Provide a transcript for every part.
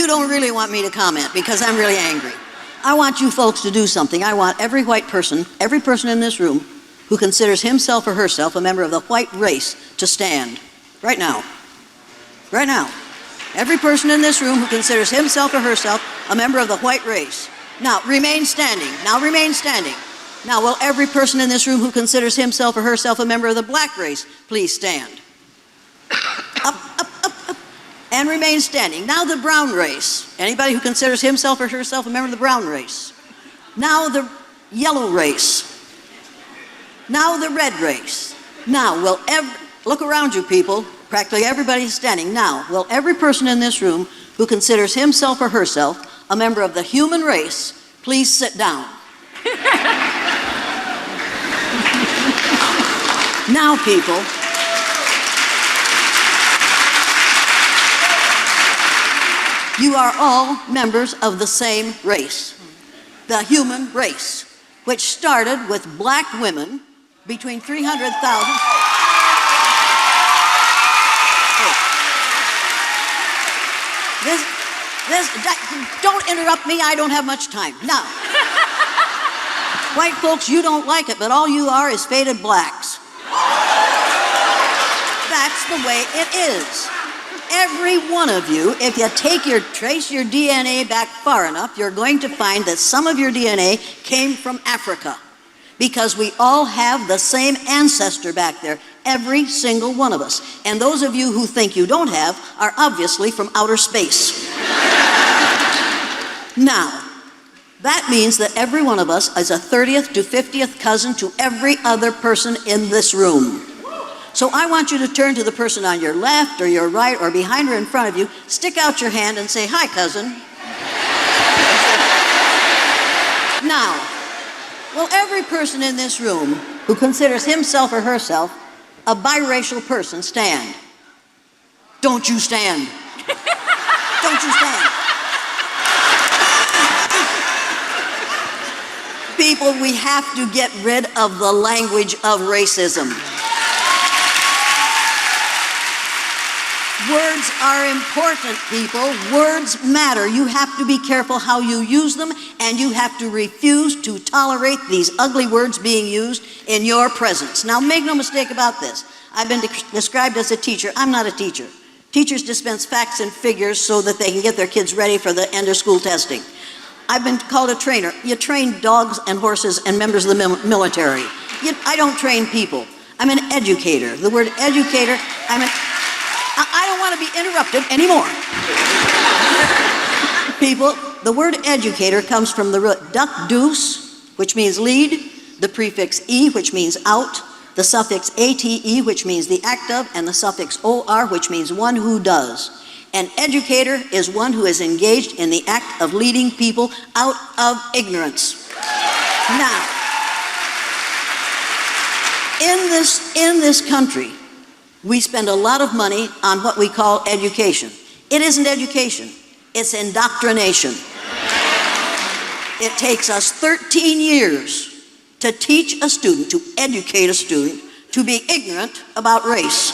you don't really want me to comment because I'm really angry. I want you folks to do something. I want every person in this room who considers himself or herself a member of the white race to stand. Right now. Right now. Every person in this room who considers himself or herself a member of the white race. Now, remain standing. Now, remain standing. Now, will every person in this room who considers himself or herself a member of the black race please stand? Up, up, up, up. And remain standing. Now, the brown race. Anybody who considers himself or herself a member of the brown race. Now, the yellow race. Now, the red race. Now, look around you, people. Practically everybody's standing. Now, will every person in this room who considers himself or herself a member of the human race please sit down? Now, people, you are all members of the same race, the human race, which started with black women between 300,000. Don't interrupt me, I don't have much time. Now, white folks, you don't like it, but all you are is faded blacks. That's the way it is. Every one of you, if you trace your DNA back far enough, you're going to find that some of your DNA came from Africa, because we all have the same ancestor back there, every single one of us. And those of you who think you don't have are obviously from outer space. Now, that means that every one of us is a 30th to 50th cousin to every other person in this room. So I want you to turn to the person on your left or your right or behind or in front of you, stick out your hand and say, "Hi, cousin." Now, will every person in this room who considers himself or herself a biracial person stand? Don't you stand. Don't you stand. People, we have to get rid of the language of racism. Words are important, people. Words matter. You have to be careful how you use them, and you have to refuse to tolerate these ugly words being used in your presence. Now, make no mistake about this. I've been described as a teacher. I'm not a teacher. Teachers dispense facts and figures so that they can get their kids ready for the end of school testing. I've been called a trainer. You train dogs and horses and members of the military. I don't train people. I'm an educator. The word educator, I don't want to be interrupted anymore. People, the word educator comes from the root duck deuce, which means lead, the prefix e, which means out, the suffix ate, which means the act of, and the suffix or, which means one who does. An educator is one who is engaged in the act of leading people out of ignorance. Now, in this country, we spend a lot of money on what we call education. It isn't education, it's indoctrination. It takes us 13 years to teach a student, to educate a student, to be ignorant about race,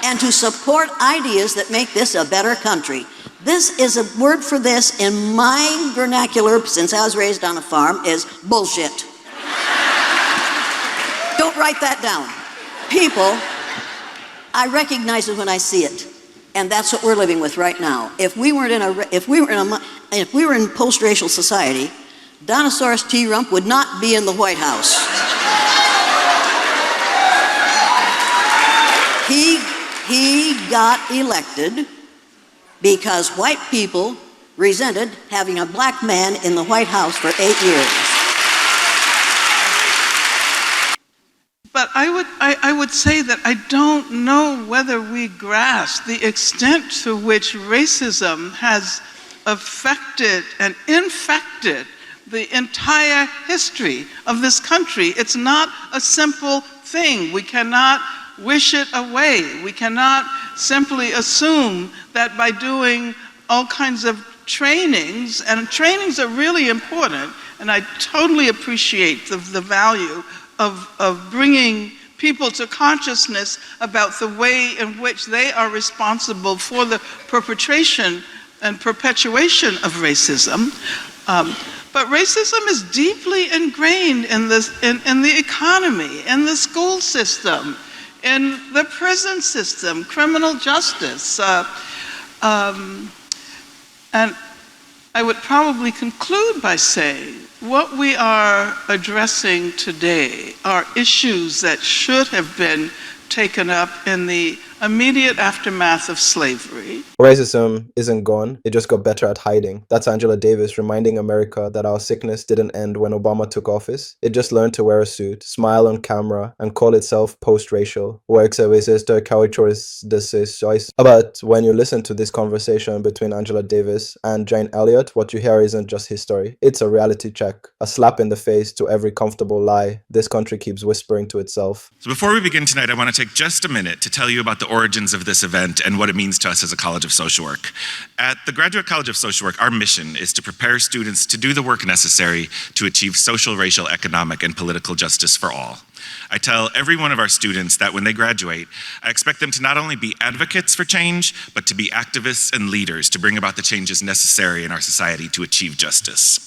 and to support ideas that make this a better country. This is a word for this in my vernacular, since I was raised on a farm, is bullshit. Don't write that down. People, I recognize it when I see it, and that's what we're living with right now. If we were in post-racial society, Dinosaurus T. Rump would not be in the White House. He got elected because white people resented having a black man in the White House for 8 years. But I would say that I don't know whether we grasp the extent to which racism has affected and infected the entire history of this country. It's not a simple thing. We cannot wish it away. We cannot simply assume that by doing all kinds of trainings, and trainings are really important, and I totally appreciate the value of bringing people to consciousness about the way in which they are responsible for the perpetration and perpetuation of racism. But racism is deeply ingrained in the economy, in the school system, in the prison system, criminal justice. And I would probably conclude by saying what we are addressing today are issues that should have been taken up in the immediate aftermath of slavery. Racism isn't gone, it just got better at hiding. That's Angela Davis reminding America that our sickness didn't end when Obama took office. It just learned to wear a suit, smile on camera, and call itself post-racial. But when you listen to this conversation between Angela Davis and Jane Elliott, what you hear isn't just history. It's a reality check, a slap in the face to every comfortable lie this country keeps whispering to itself. So before we begin tonight, I want to take just a minute to tell you about the origins of this event and what it means to us as a College of Social Work. At the Graduate College of Social Work, our mission is to prepare students to do the work necessary to achieve social, racial, economic, and political justice for all. I tell every one of our students that when they graduate, I expect them to not only be advocates for change, but to be activists and leaders to bring about the changes necessary in our society to achieve justice.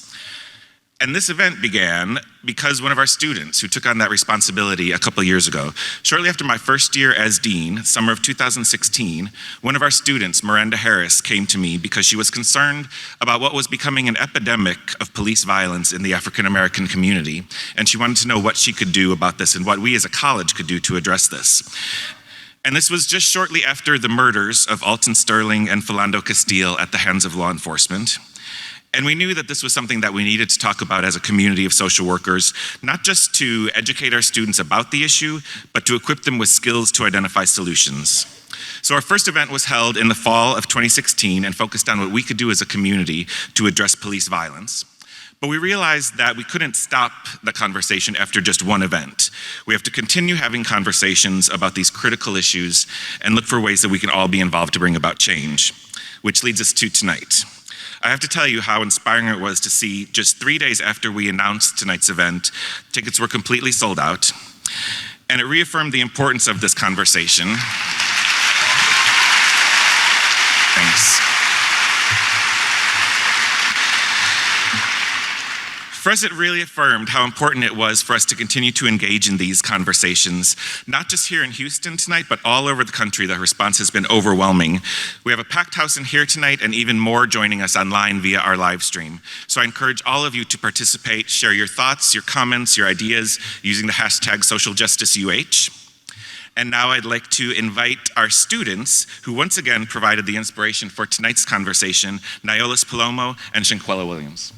And this event began because one of our students who took on that responsibility a couple years ago, shortly after my first year as dean, summer of 2016, one of our students, Miranda Harris, came to me because she was concerned about what was becoming an epidemic of police violence in the African American community, and she wanted to know what she could do about this and what we as a college could do to address this. And this was just shortly after the murders of Alton Sterling and Philando Castile at the hands of law enforcement. And we knew that this was something that we needed to talk about as a community of social workers, not just to educate our students about the issue, but to equip them with skills to identify solutions. So our first event was held in the fall of 2016 and focused on what we could do as a community to address police violence. But we realized that we couldn't stop the conversation after just one event. We have to continue having conversations about these critical issues and look for ways that we can all be involved to bring about change, which leads us to tonight. I have to tell you how inspiring it was to see just 3 days after we announced tonight's event, tickets were completely sold out, and it reaffirmed the importance of this conversation. Thanks. For us, it really affirmed how important it was for us to continue to engage in these conversations, not just here in Houston tonight, but all over the country. The response has been overwhelming. We have a packed house in here tonight and even more joining us online via our live stream. So I encourage all of you to participate, share your thoughts, your comments, your ideas using the hashtag #SocialJusticeUH. And now I'd like to invite our students who once again provided the inspiration for tonight's conversation, Niolis Palomo and Shanquella Williams.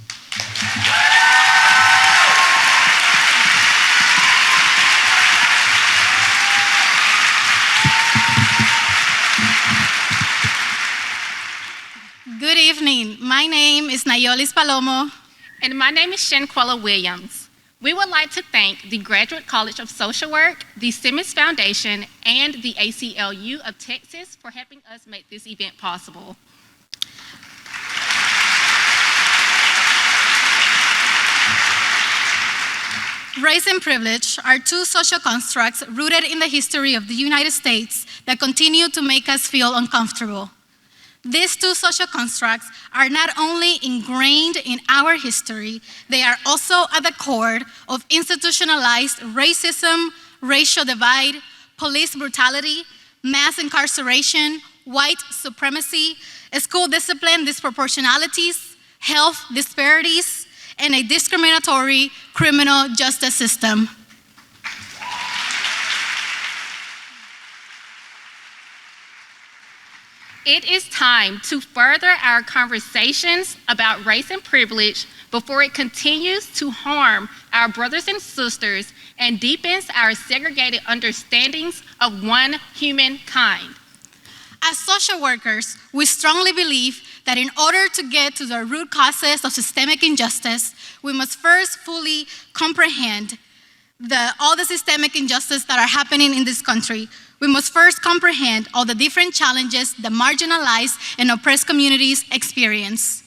Good evening. My name is Niolis Palomo. And my name is Shanquella Williams. We would like to thank the Graduate College of Social Work, the Simmons Foundation, and the ACLU of Texas for helping us make this event possible. Race and privilege are two social constructs rooted in the history of the United States that continue to make us feel uncomfortable. These two social constructs are not only ingrained in our history, they are also at the core of institutionalized racism, racial divide, police brutality, mass incarceration, white supremacy, school discipline disproportionalities, health disparities, and a discriminatory criminal justice system. It is time to further our conversations about race and privilege before it continues to harm our brothers and sisters and deepens our segregated understandings of one humankind. As social workers, we strongly believe that in order to get to the root causes of systemic injustice, we must first fully comprehend all the systemic injustice that are happening in this country. We must first comprehend all the different challenges that marginalized and oppressed communities experience.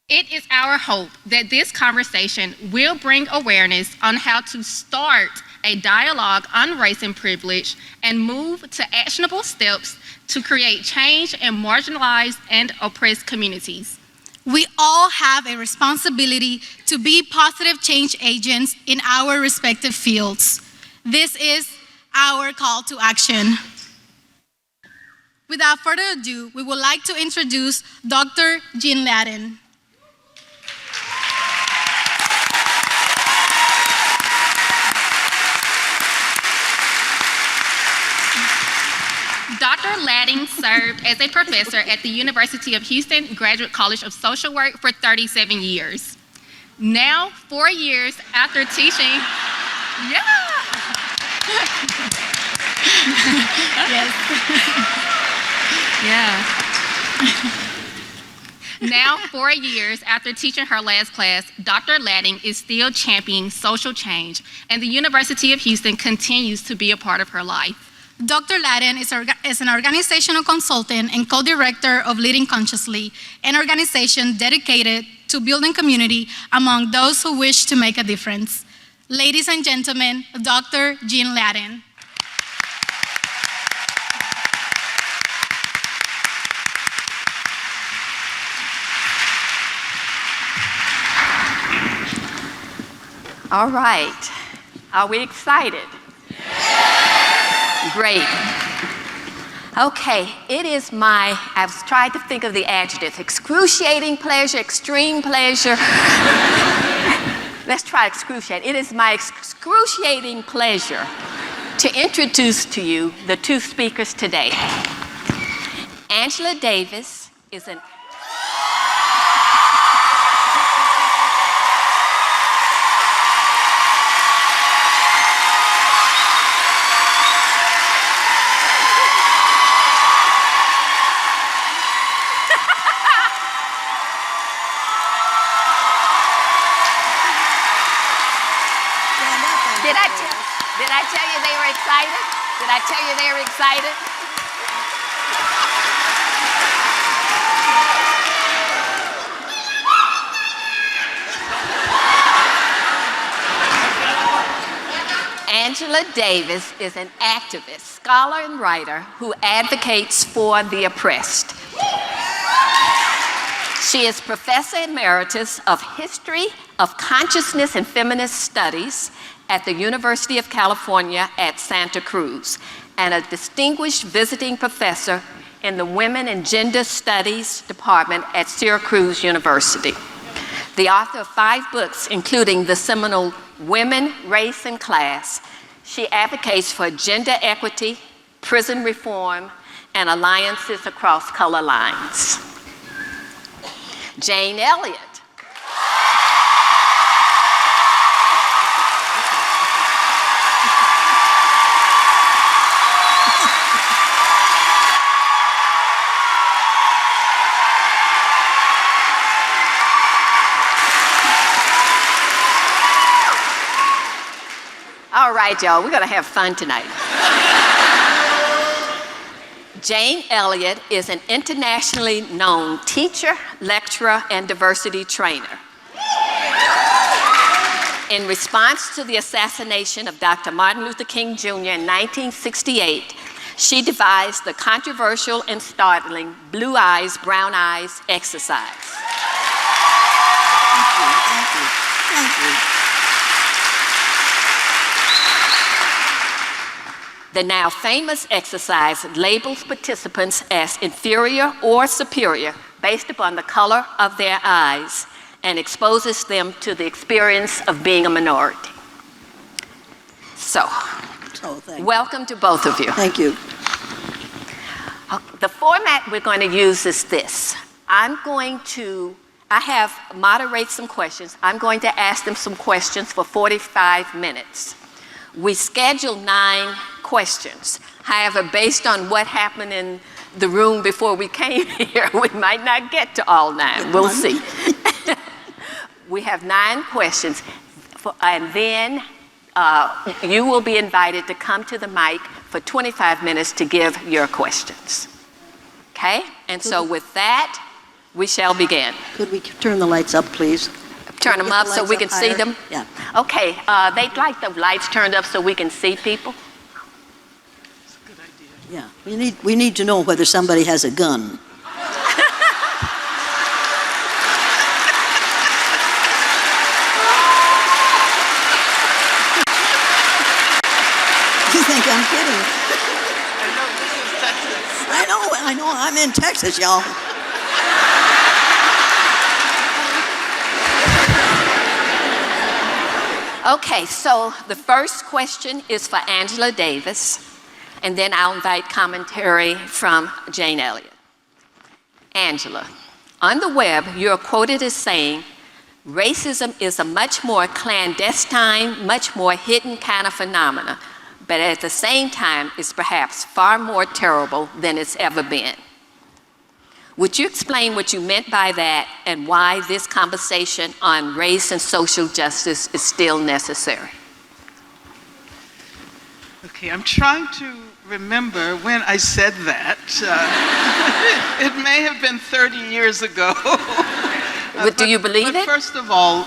It is our hope that this conversation will bring awareness on how to start a dialogue on race and privilege and move to actionable steps to create change in marginalized and oppressed communities. We all have a responsibility to be positive change agents in our respective fields. This is our call to action. Without further ado, we would like to introduce Dr. Jane Elliott. Dr. Ladding served as a professor at the University of Houston Graduate College of Social Work for 37 years. Now, 4 years after teaching, Yes. Now, 4 years after teaching her last class, Dr. Ladding is still championing social change, and the University of Houston continues to be a part of her life. Dr. Ladding is an organizational consultant and co-director of Leading Consciously, an organization dedicated to building community among those who wish to make a difference. Ladies and gentlemen, Dr. Jane Elliott. All right. Are we excited? Great. Okay, it is I've tried to think of the adjectives, excruciating pleasure, extreme pleasure. Let's try excruciating. It is my excruciating pleasure to introduce to you the two speakers today. Angela Davis is an Did I tell you they were excited? Did I tell you they were excited? Angela Davis is an activist, scholar, and writer who advocates for the oppressed. She is Professor Emeritus of History of Consciousness and Feminist Studies at the University of California at Santa Cruz, and a distinguished visiting professor in the Women and Gender Studies Department at Syracuse University. The author of 5 books, including the seminal Women, Race, and Class, she advocates for gender equity, prison reform, and alliances across color lines. Jane Elliott. All right, y'all, we're gonna have fun tonight. Jane Elliott is an internationally known teacher, lecturer, and diversity trainer. In response to the assassination of Dr. Martin Luther King Jr. in 1968, she devised the controversial and startling Blue Eyes, Brown Eyes exercise. Thank you. The now famous exercise labels participants as inferior or superior based upon the color of their eyes and exposes them to the experience of being a minority. So welcome to both of you. Thank you. The format we're going to use is this. I have moderate some questions. I'm going to ask them some questions for 45 minutes. We scheduled 9 questions. However, based on what happened in the room before we came here, we might not get to all 9. We'll see. We have 9 questions, and then you will be invited to come to the mic for 25 minutes to give your questions. Okay? And so with that, we shall begin. Could we turn the lights up, please? Turn them up so we can see them? Yeah. Okay, they'd like the lights turned up so we can see people. It's a good idea. Yeah, we need to know whether somebody has a gun. You think I'm kidding? I know this is Texas. I know, I'm in Texas, y'all. Okay, so the first question is for Angela Davis, and then I'll invite commentary from Jane Elliott. Angela, on the web, you're quoted as saying, racism is a much more clandestine, much more hidden kind of phenomena, but at the same time, it's perhaps far more terrible than it's ever been. Would you explain what you meant by that and why this conversation on race and social justice is still necessary? Okay, I'm trying to remember when I said that. It may have been 30 years ago. Do you believe it? First of all,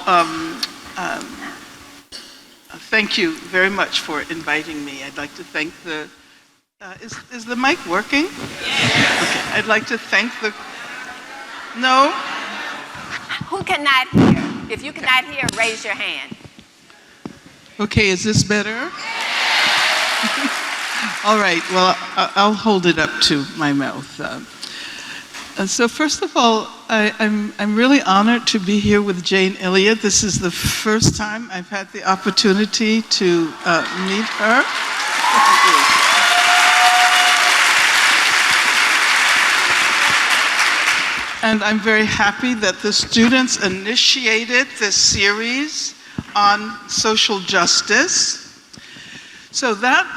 thank you very much for inviting me. I'd like to thank the... is the mic working? Okay, I'd like to thank the... No? Who cannot hear? If you cannot hear, raise your hand. Okay, is this better? All right, well, I'll hold it up to my mouth. So first of all, I'm really honored to be here with Jane Elliott. This is the first time I've had the opportunity to meet her. And I'm very happy that the students initiated this series on social justice. So that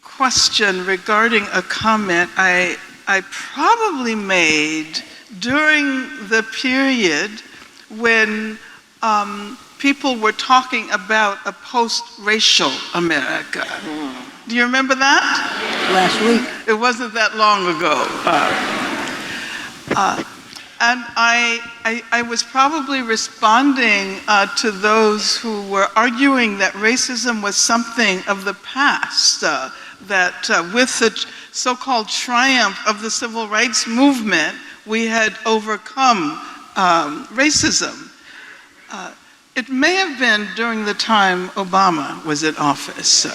question regarding a comment I probably made during the period when people were talking about a post-racial America. Do you remember that? Last week. It wasn't that long ago. And I was probably responding to those who were arguing that racism was something of the past, that with the so-called triumph of the civil rights movement, we had overcome racism. It may have been during the time Obama was in office,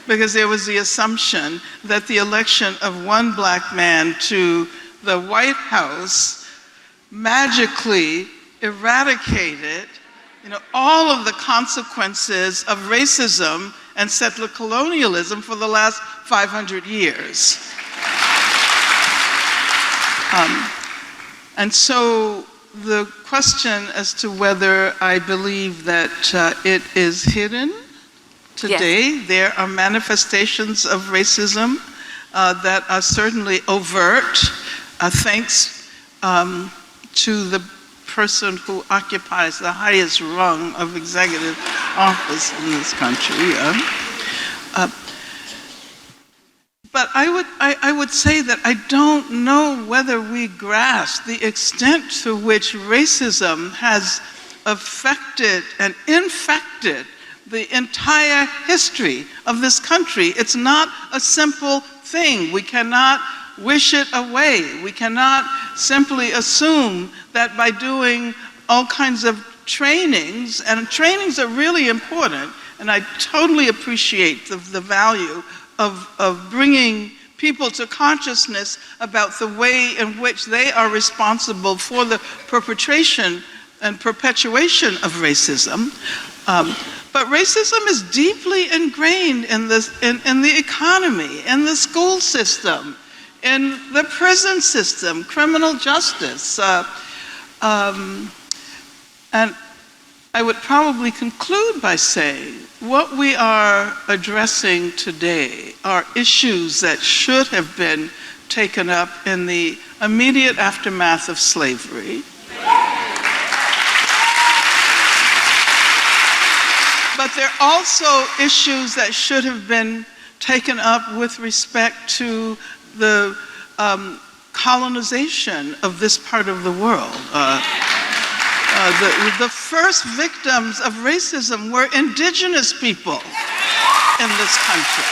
because there was the assumption that the election of one black man to the White House magically eradicated, all of the consequences of racism and settler colonialism for the last 500 years. And so the question as to whether I believe that it is hidden today, yes. There are manifestations of racism that are certainly overt, thanks to the person who occupies the highest rung of executive office in this country. But I would say that I don't know whether we grasp the extent to which racism has affected and infected the entire history of this country. It's not a simple thing. We cannot wish it away. We cannot simply assume that by doing all kinds of trainings, and trainings are really important, and I totally appreciate the value of bringing people to consciousness about the way in which they are responsible for the perpetration and perpetuation of racism. But racism is deeply ingrained in the economy, in the school system, in the prison system, criminal justice. And I would probably conclude by saying what we are addressing today are issues that should have been taken up in the immediate aftermath of slavery. But they're also issues that should have been taken up with respect to the colonization of this part of the world. The first victims of racism were indigenous people in this country.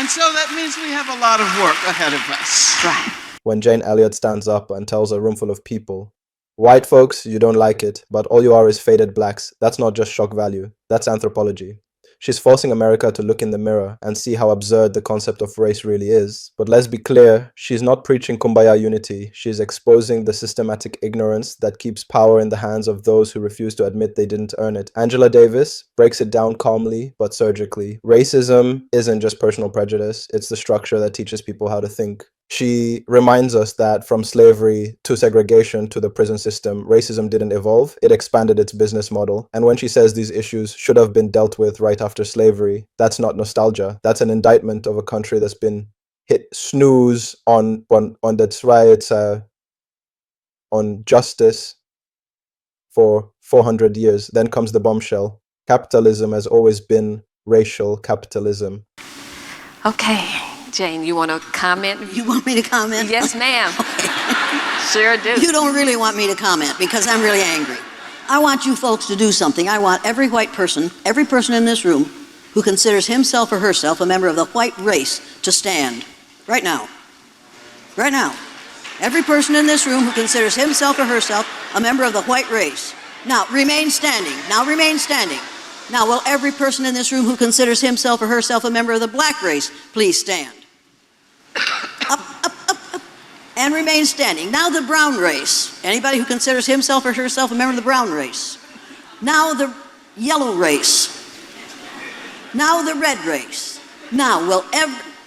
And so that means we have a lot of work ahead of us. Right. When Jane Elliott stands up and tells a room full of people, "White folks, you don't like it, but all you are is faded blacks," that's not just shock value, that's anthropology. She's forcing America to look in the mirror and see how absurd the concept of race really is. But let's be clear, she's not preaching kumbaya unity. She's exposing the systematic ignorance that keeps power in the hands of those who refuse to admit they didn't earn it. Angela Davis breaks it down calmly but surgically. Racism isn't just personal prejudice, it's the structure that teaches people how to think. She reminds us that from slavery to segregation to the prison system, racism didn't evolve, it expanded its business model. And when she says these issues should have been dealt with right after slavery, that's not nostalgia. That's an indictment of a country that's been hit snooze on that's right, on justice for 400 years. Then comes the bombshell. Capitalism has always been racial capitalism. Okay, Jane, you want to comment? You want me to comment? Yes, ma'am. Sure do. You don't really want me to comment because I'm really angry. I want you folks to do something. I want every white person, every person in this room who considers himself or herself a member of the white race to stand. Right now. Right now. Every person in this room who considers himself or herself a member of the white race. Now, remain standing. Now, remain standing. Now, will every person in this room who considers himself or herself a member of the black race please stand? Up, up, up, up. And remain standing. Now, the brown race. Anybody who considers himself or herself a member of the brown race. Now, the yellow race. Now, the red race. Now,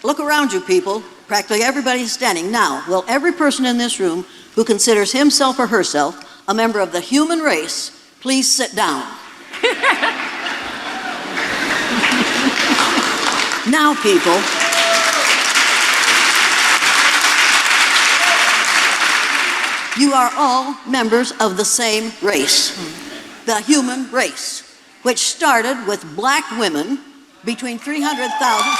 look around you, people. Practically everybody is standing. Now, will every person in this room who considers himself or herself a member of the human race please sit down? Now, people, you are all members of the same race, the human race, which started with black women between 300,000.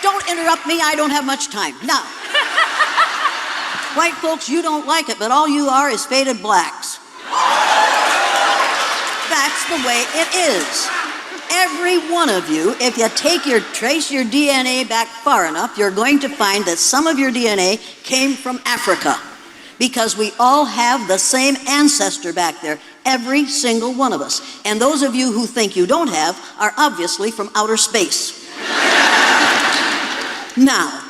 Don't interrupt me, I don't have much time. Now, white folks, you don't like it, but all you are is faded blacks. That's the way it is. Every one of you, if you trace your DNA back far enough, you're going to find that some of your DNA came from Africa, because we all have the same ancestor back there, every single one of us. And those of you who think you don't have are obviously from outer space. Now,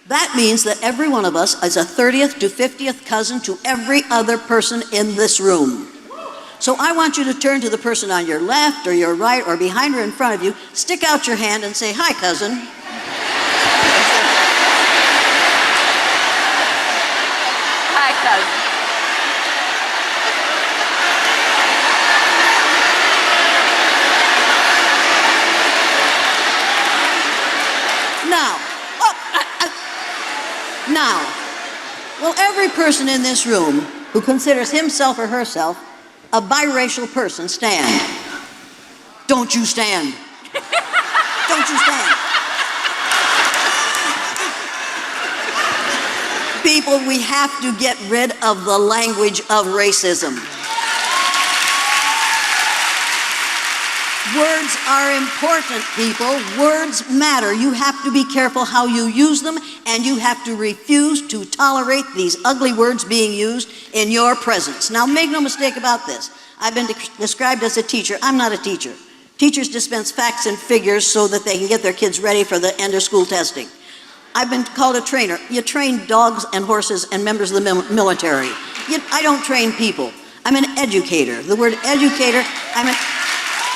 that means that every one of us is a 30th to 50th cousin to every other person in this room. So I want you to turn to the person on your left or your right or behind or in front of you, stick out your hand and say, "Hi, cousin." Hi, cousin. Now, will every person in this room who considers himself or herself a biracial person stand? Don't you stand. Don't you stand. People, we have to get rid of the language of racism. Words are important, people. Words matter. You have to be careful how you use them, and you have to refuse to tolerate these ugly words being used in your presence. Now, make no mistake about this. I've been described as a teacher. I'm not a teacher. Teachers dispense facts and figures so that they can get their kids ready for the end of school testing. I've been called a trainer. You train dogs and horses and members of the military. I don't train people. I'm an educator. The word educator,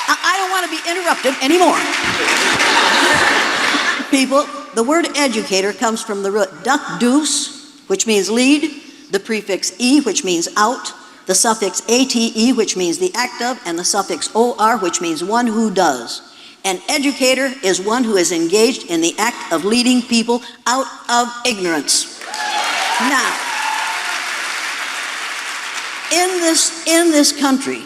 I don't want to be interrupted anymore. People, the word educator comes from the root duck deuce, which means lead, the prefix e, which means out, the suffix ate, which means the act of, and the suffix or, which means one who does. An educator is one who is engaged in the act of leading people out of ignorance. Now, in this country,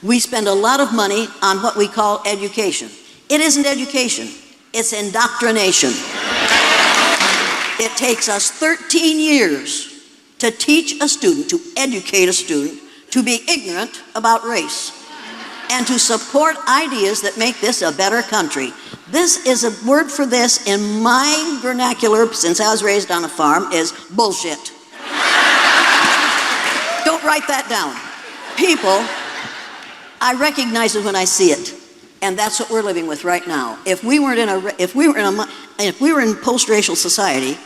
we spend a lot of money on what we call education. It isn't education, it's indoctrination. It takes us 13 years to teach a student, to educate a student, to be ignorant about race and to support ideas that make this a better country. This is a word for this in my vernacular, since I was raised on a farm, is bullshit. Don't write that down. People, I recognize it when I see it, and that's what we're living with right now. If we were in post-racial society,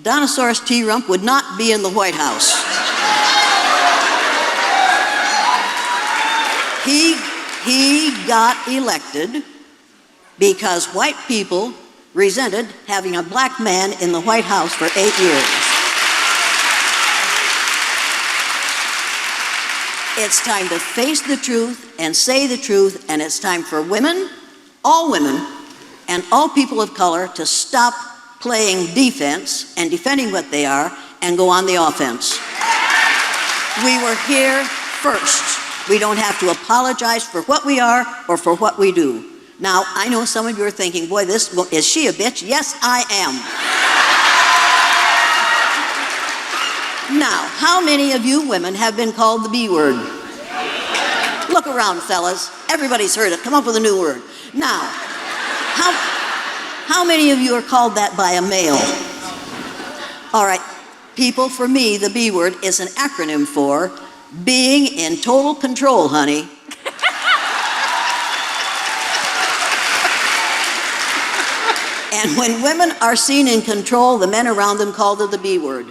Donosaurus T. Rump would not be in the White House. He got elected because white people resented having a black man in the White House for 8 years. It's time to face the truth and say the truth, and it's time for women, and all people of color to stop playing defense and defending what they are and go on the offense. We were here first. We don't have to apologize for what we are or for what we do. Now, I know some of you are thinking, boy, is she a bitch? Yes, I am. Now, how many of you women have been called the B word? Look around, fellas. Everybody's heard it. Come up with a new word. Now, how many of you are called that by a male? All right, people, for me, the B word is an acronym for being in total control, honey. And when women are seen in control, the men around them call it the B word.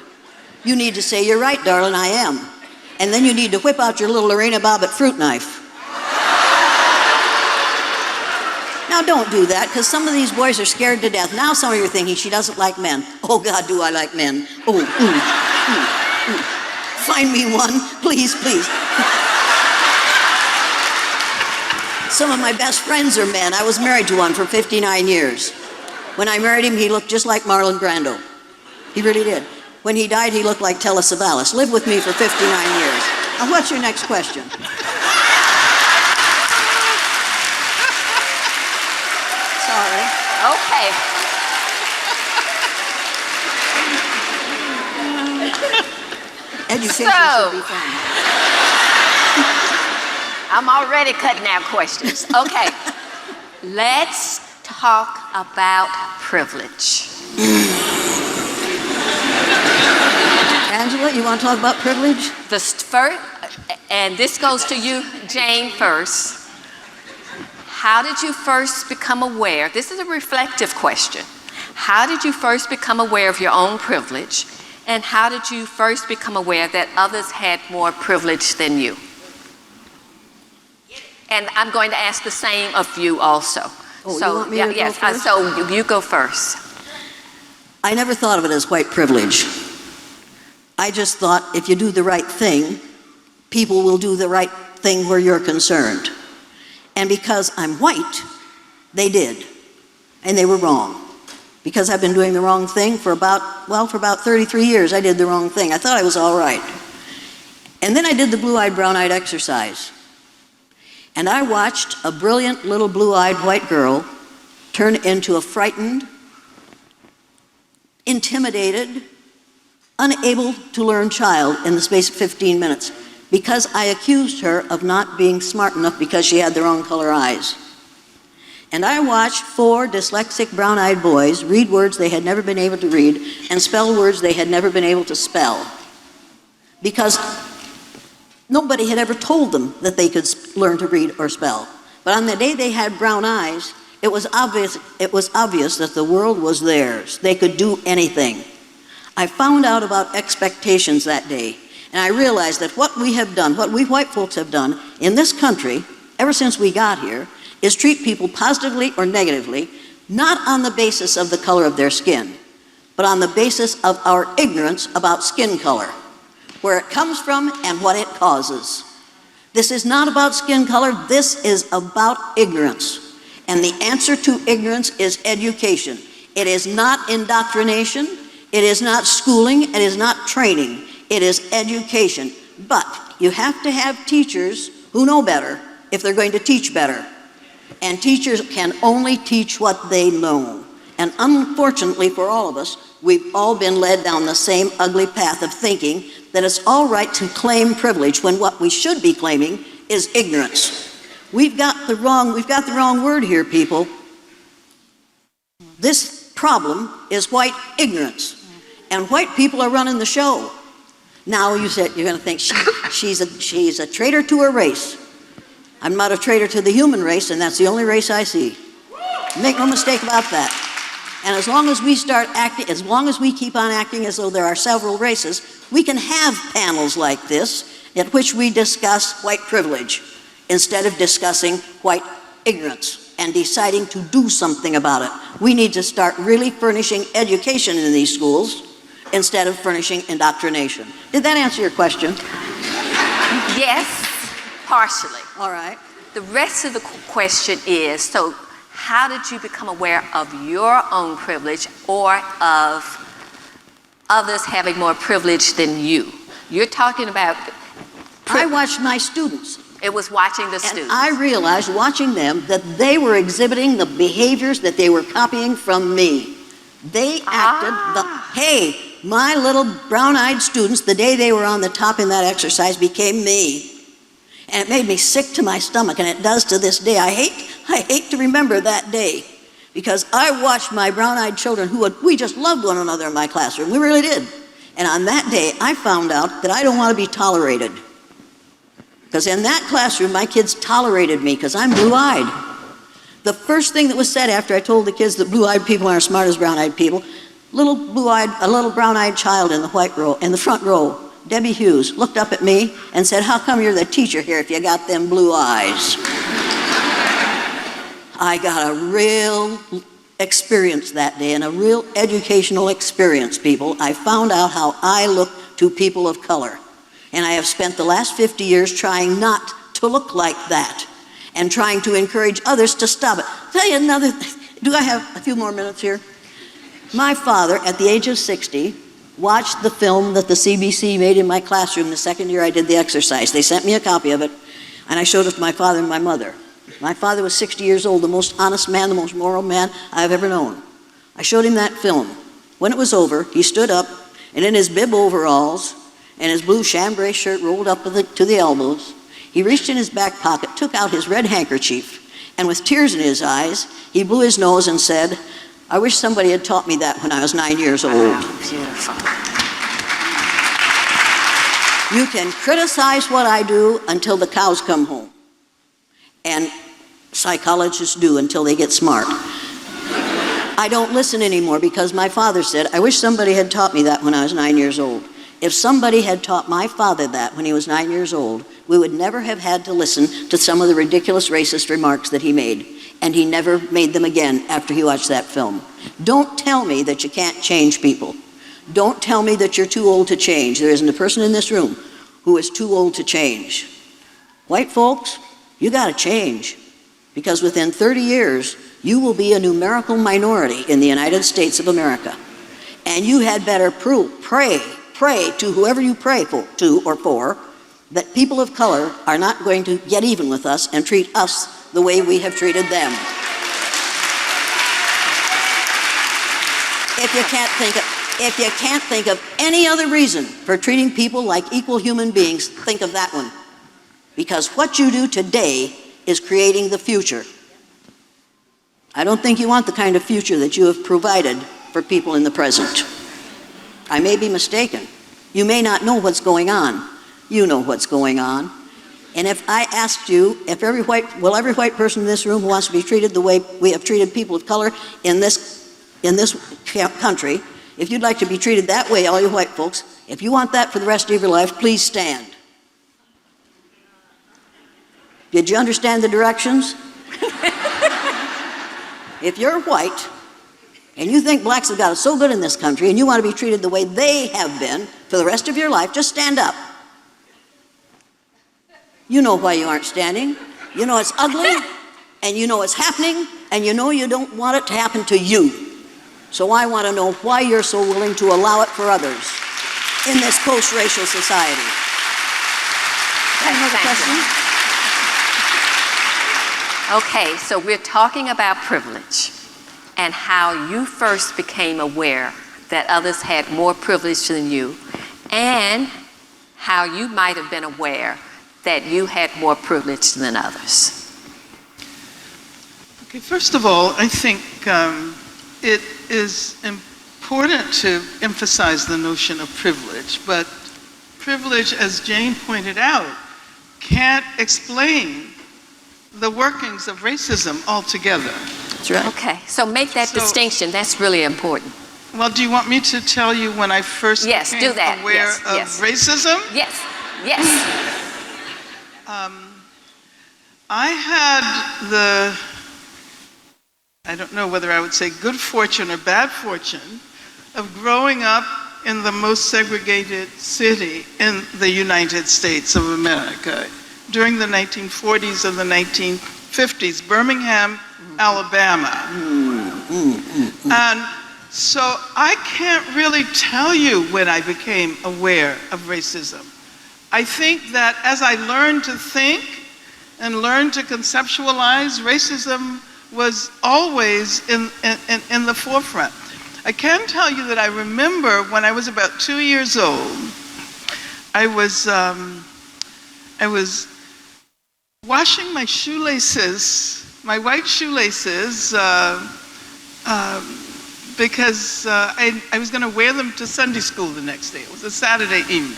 You need to say, you're right, darling, I am. And then you need to whip out your little Lorena Bobbitt fruit knife. Now don't do that, because some of these boys are scared to death. Now some of you are thinking, she doesn't like men. Oh God, do I like men. Oh, Find me one, please, please. Some of my best friends are men. I was married to one for 59 years. When I married him, he looked just like Marlon Brando. He really did. When he died, he looked like Telly Savalas. Lived with me for 59 years. Now, what's your next question? Sorry. Okay. Education should be fun. I'm already cutting out questions. Okay. Let's talk about privilege. Angela, you want to talk about privilege? And this goes to you, Jane, first. How did you first become aware? This is a reflective question. How did you first become aware of your own privilege? And how did you first become aware that others had more privilege than you? And I'm going to ask the same of you also. Oh, you want me to go first? So you go first. I never thought of it as white privilege. I just thought if you do the right thing, people will do the right thing where you're concerned. And because I'm white, they did. And they were wrong. Because I've been doing the wrong thing for about 33 years, I did the wrong thing. I thought I was all right. And then I did the blue-eyed, brown-eyed exercise. And I watched a brilliant little blue-eyed white girl turn into a frightened, intimidated, unable to learn child in the space of 15 minutes because I accused her of not being smart enough because she had the wrong color eyes. And I watched 4 dyslexic brown-eyed boys read words they had never been able to read and spell words they had never been able to spell because nobody had ever told them that they could learn to read or spell. But on the day they had brown eyes, it was obvious that the world was theirs. They could do anything. I found out about expectations that day, and I realized that what we have done, what we white folks have done in this country, ever since we got here, is treat people positively or negatively, not on the basis of the color of their skin, but on the basis of our ignorance about skin color, where it comes from and what it causes. This is not about skin color, this is about ignorance. And the answer to ignorance is education. It is not indoctrination, it is not schooling, it is not training, it is education. But you have to have teachers who know better if they're going to teach better. And teachers can only teach what they know. And unfortunately for all of us, We've all been led down the same ugly path of thinking that it's all right to claim privilege when what we should be claiming is ignorance. We've got the wrong word here, people. This problem is white ignorance, and white people are running the show. Now you're going to think she's a traitor to her race. I'm not a traitor to the human race, and that's the only race I see. Make no mistake about that. And as long as we keep on acting as though there are several races, we can have panels like this at which we discuss white privilege instead of discussing white ignorance and deciding to do something about it. We need to start really furnishing education in these schools instead of furnishing indoctrination. Did that answer your question? Yes, partially. All right. The rest of the question is, so how did you become aware of your own privilege or of others having more privilege than you? You're talking about... I watched my students. It was watching the students. And I realized, watching them, that they were exhibiting the behaviors that they were copying from me. They acted hey, my little brown-eyed students, the day they were on the top in that exercise, became me. And it made me sick to my stomach, and it does to this day. I hate to remember that day, because I watched my brown-eyed children we just loved one another in my classroom. We really did. And on that day, I found out that I don't want to be tolerated. Because in that classroom, my kids tolerated me because I'm blue-eyed. The first thing that was said after I told the kids that blue-eyed people aren't as smart as brown-eyed people, a little brown-eyed child in the front row, Debbie Hughes, looked up at me and said, "How come you're the teacher here if you got them blue eyes?" I got a real experience that day, and a real educational experience, people. I found out how I look to people of color. And I have spent the last 50 years trying not to look like that and trying to encourage others to stop it. I'll tell you another thing. Do I have a few more minutes here? My father, at the age of 60, watched the film that the CBC made in my classroom the second year I did the exercise. They sent me a copy of it, and I showed it to my father and my mother. My father was 60 years old, the most honest man, the most moral man I've ever known. I showed him that film. When it was over, he stood up, and in his bib overalls and his blue chambray shirt rolled up to the elbows, he reached in his back pocket, took out his red handkerchief, and with tears in his eyes, he blew his nose and said, "I wish somebody had taught me that when I was 9 years old." Beautiful. You can criticize what I do until the cows come home. And psychologists do until they get smart. I don't listen anymore because my father said, "I wish somebody had taught me that when I was 9 years old." If somebody had taught my father that when he was 9 years old, we would never have had to listen to some of the ridiculous racist remarks that he made. And he never made them again after he watched that film. Don't tell me that you can't change people. Don't tell me that you're too old to change. There isn't a person in this room who is too old to change. White folks, you got to change, because within 30 years, you will be a numerical minority in the United States of America. And you had better pray to whoever you pray for, that people of color are not going to get even with us and treat us the way we have treated them. If you can't think of any other reason for treating people like equal human beings, think of that one. Because what you do today is creating the future. I don't think you want the kind of future that you have provided for people in the present. I may be mistaken. You may not know what's going on. You know what's going on. And if I asked you, if every white person in this room who wants to be treated the way we have treated people of color in this country, if you'd like to be treated that way, all you white folks, if you want that for the rest of your life, please stand. Did you understand the directions? If you're white and you think blacks have got it so good in this country and you want to be treated the way they have been for the rest of your life, just stand up. You know why you aren't standing. You know it's ugly, and you know it's happening, and you know you don't want it to happen to you. So I want to know why you're so willing to allow it for others in this post-racial society. Another question? Okay, so we're talking about privilege and how you first became aware that others had more privilege than you, and how you might have been aware that you had more privilege than others. Okay, first of all, I think it is important to emphasize the notion of privilege, but privilege, as Jane pointed out, can't explain the workings of racism altogether. That's right. Okay, so make that distinction. That's really important. Well, do you want me to tell you when I first became do that. aware of racism? Yes, yes. I had the, I don't know whether I would say good fortune or bad fortune, of growing up in the most segregated city in the United States of America during the 1940s and the 1950s, Birmingham, Alabama. And so I can't really tell you when I became aware of racism. I think that as I learned to think and learned to conceptualize, racism was always in the forefront. I can tell you that I remember when I was about 2 years old, I was washing my shoelaces, my white shoelaces, because I was going to wear them to Sunday school the next day. It was a Saturday evening.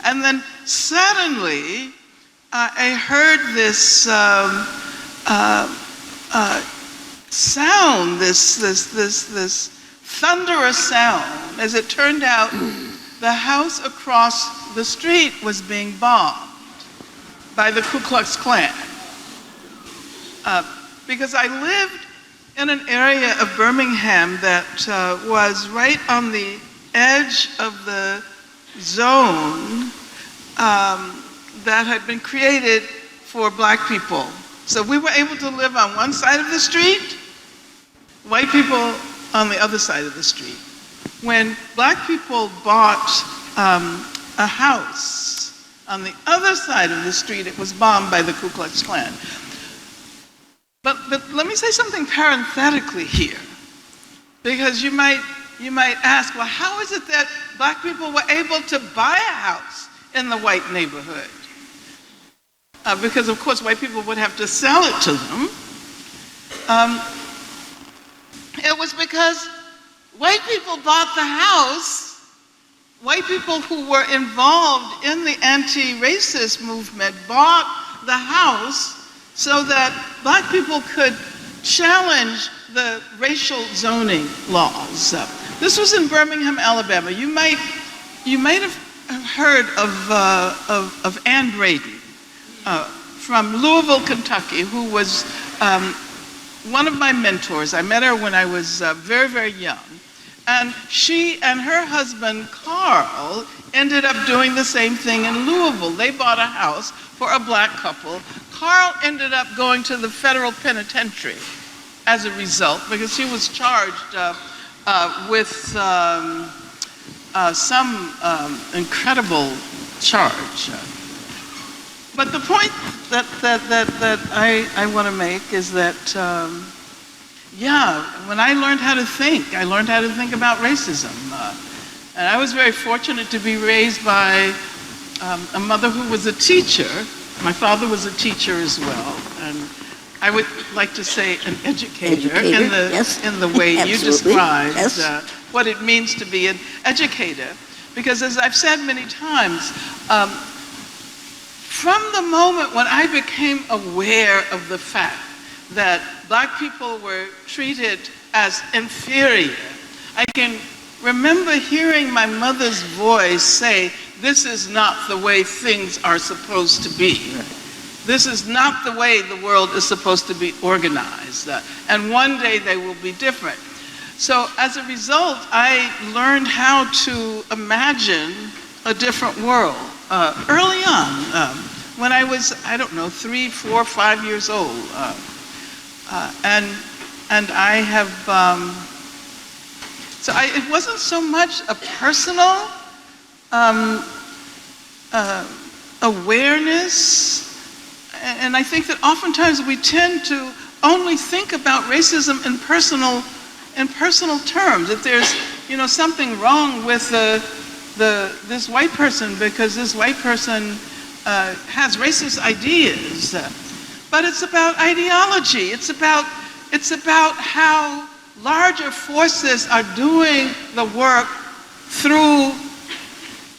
And then suddenly, I heard this sound, this thunderous sound. As it turned out, the house across the street was being bombed by the Ku Klux Klan. Because I lived in an area of Birmingham that was right on the edge of the zone that had been created for black people. So we were able to live on one side of the street, white people on the other side of the street. When black people bought a house on the other side of the street, it was bombed by the Ku Klux Klan. But let me say something parenthetically here, because you might ask, well, how is it that black people were able to buy a house in the white neighborhood? Because of course white people would have to sell it to them. It was because white people bought the house. White people who were involved in the anti-racist movement bought the house so that black people could challenge the racial zoning laws. This was in Birmingham, Alabama. You might have heard of Ann Braden from Louisville, Kentucky, who was one of my mentors. I met her when I was very, very young. And she and her husband, Carl, ended up doing the same thing in Louisville. They bought a house for a black couple. Carl ended up going to the federal penitentiary as a result, because he was charged with some incredible charge. But the point that I want to make is that, when I learned how to think, I learned how to think about racism. And I was very fortunate to be raised by a mother who was a teacher. My father was a teacher as well. And I would like to say an educator in the way you described what it means to be an educator. Because as I've said many times, from the moment when I became aware of the fact that black people were treated as inferior, I can remember hearing my mother's voice say, "This is not the way things are supposed to be. This is not the way the world is supposed to be organized. And one day they will be different." So as a result, I learned how to imagine a different world early on, when I was, 3, 4, 5 years old. And I have, it wasn't so much a personal awareness, and I think that oftentimes we tend to only think about racism in in personal terms, that there's, something wrong with this white person because this white person has racist ideas. But it's about ideology. It's about how larger forces are doing the work through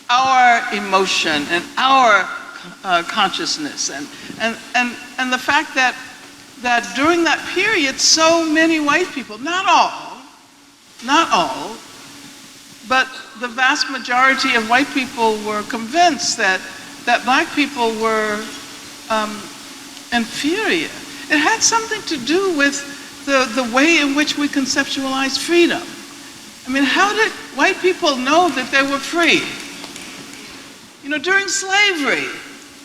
our emotion and our consciousness, and the fact that during that period, so many white people, not all, but the vast majority of white people were convinced that black people were inferior. It had something to do with the way in which we conceptualize freedom. I mean, how did white people know that they were free? During slavery,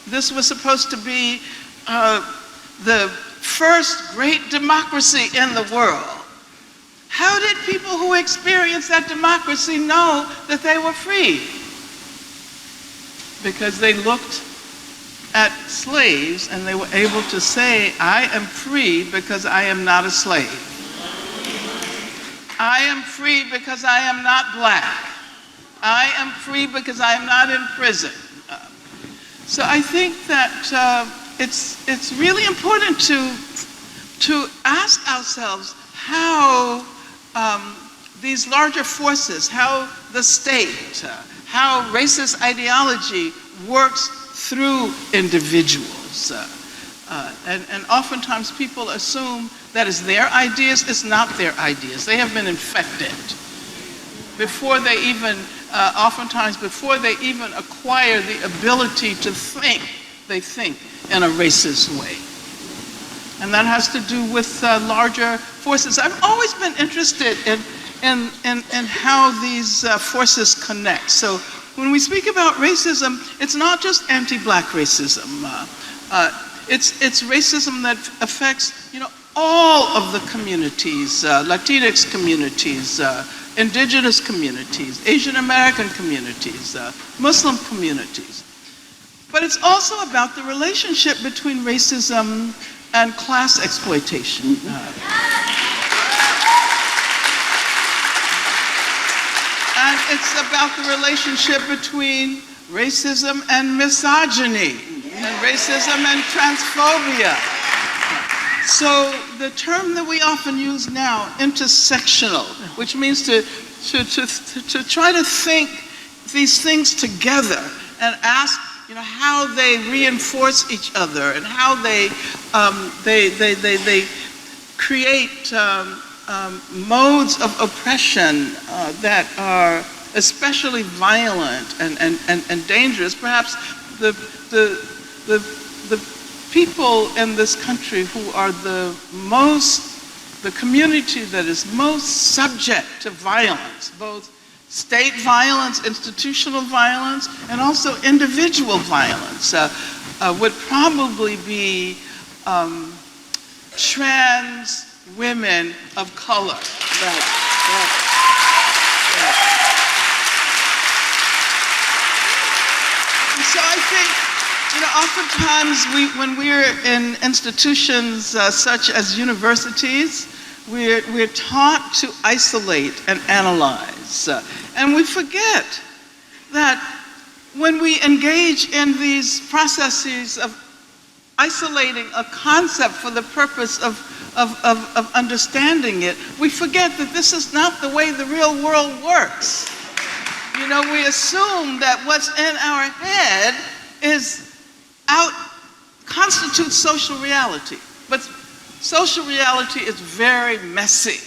this was supposed to be the first great democracy in the world. How did people who experienced that democracy know that they were free? Because they looked at slaves and they were able to say, I am free because I am not a slave. I am free because I am not black. I am free because I am not in prison. So I think that it's really important to ask ourselves how these larger forces, how the state, how racist ideology works through individuals. And oftentimes people assume that it's their ideas. It's not their ideas. They have been infected before they even, oftentimes before they even acquire the ability to think, they think in a racist way. And that has to do with larger forces. I've always been interested in how these forces connect. So when we speak about racism, it's not just anti-black racism. It's racism that affects, all of the communities, Latinx communities, indigenous communities, Asian American communities, Muslim communities. But it's also about the relationship between racism and class exploitation. And it's about the relationship between racism and misogyny, and racism and transphobia. So the term that we often use now, intersectional, which means to try to think these things together and ask, how they reinforce each other and how they create modes of oppression that are especially violent and dangerous. Perhaps the people in this country who are the community that is most subject to violence, both state violence, institutional violence, and also individual violence, would probably be trans women of color. So I think, oftentimes when we're in institutions such as universities, we're taught to isolate and analyze. And we forget that when we engage in these processes of isolating a concept for the purpose of understanding it, we forget that this is not the way the real world works. We assume that what's in our head constitutes social reality. But social reality is very messy.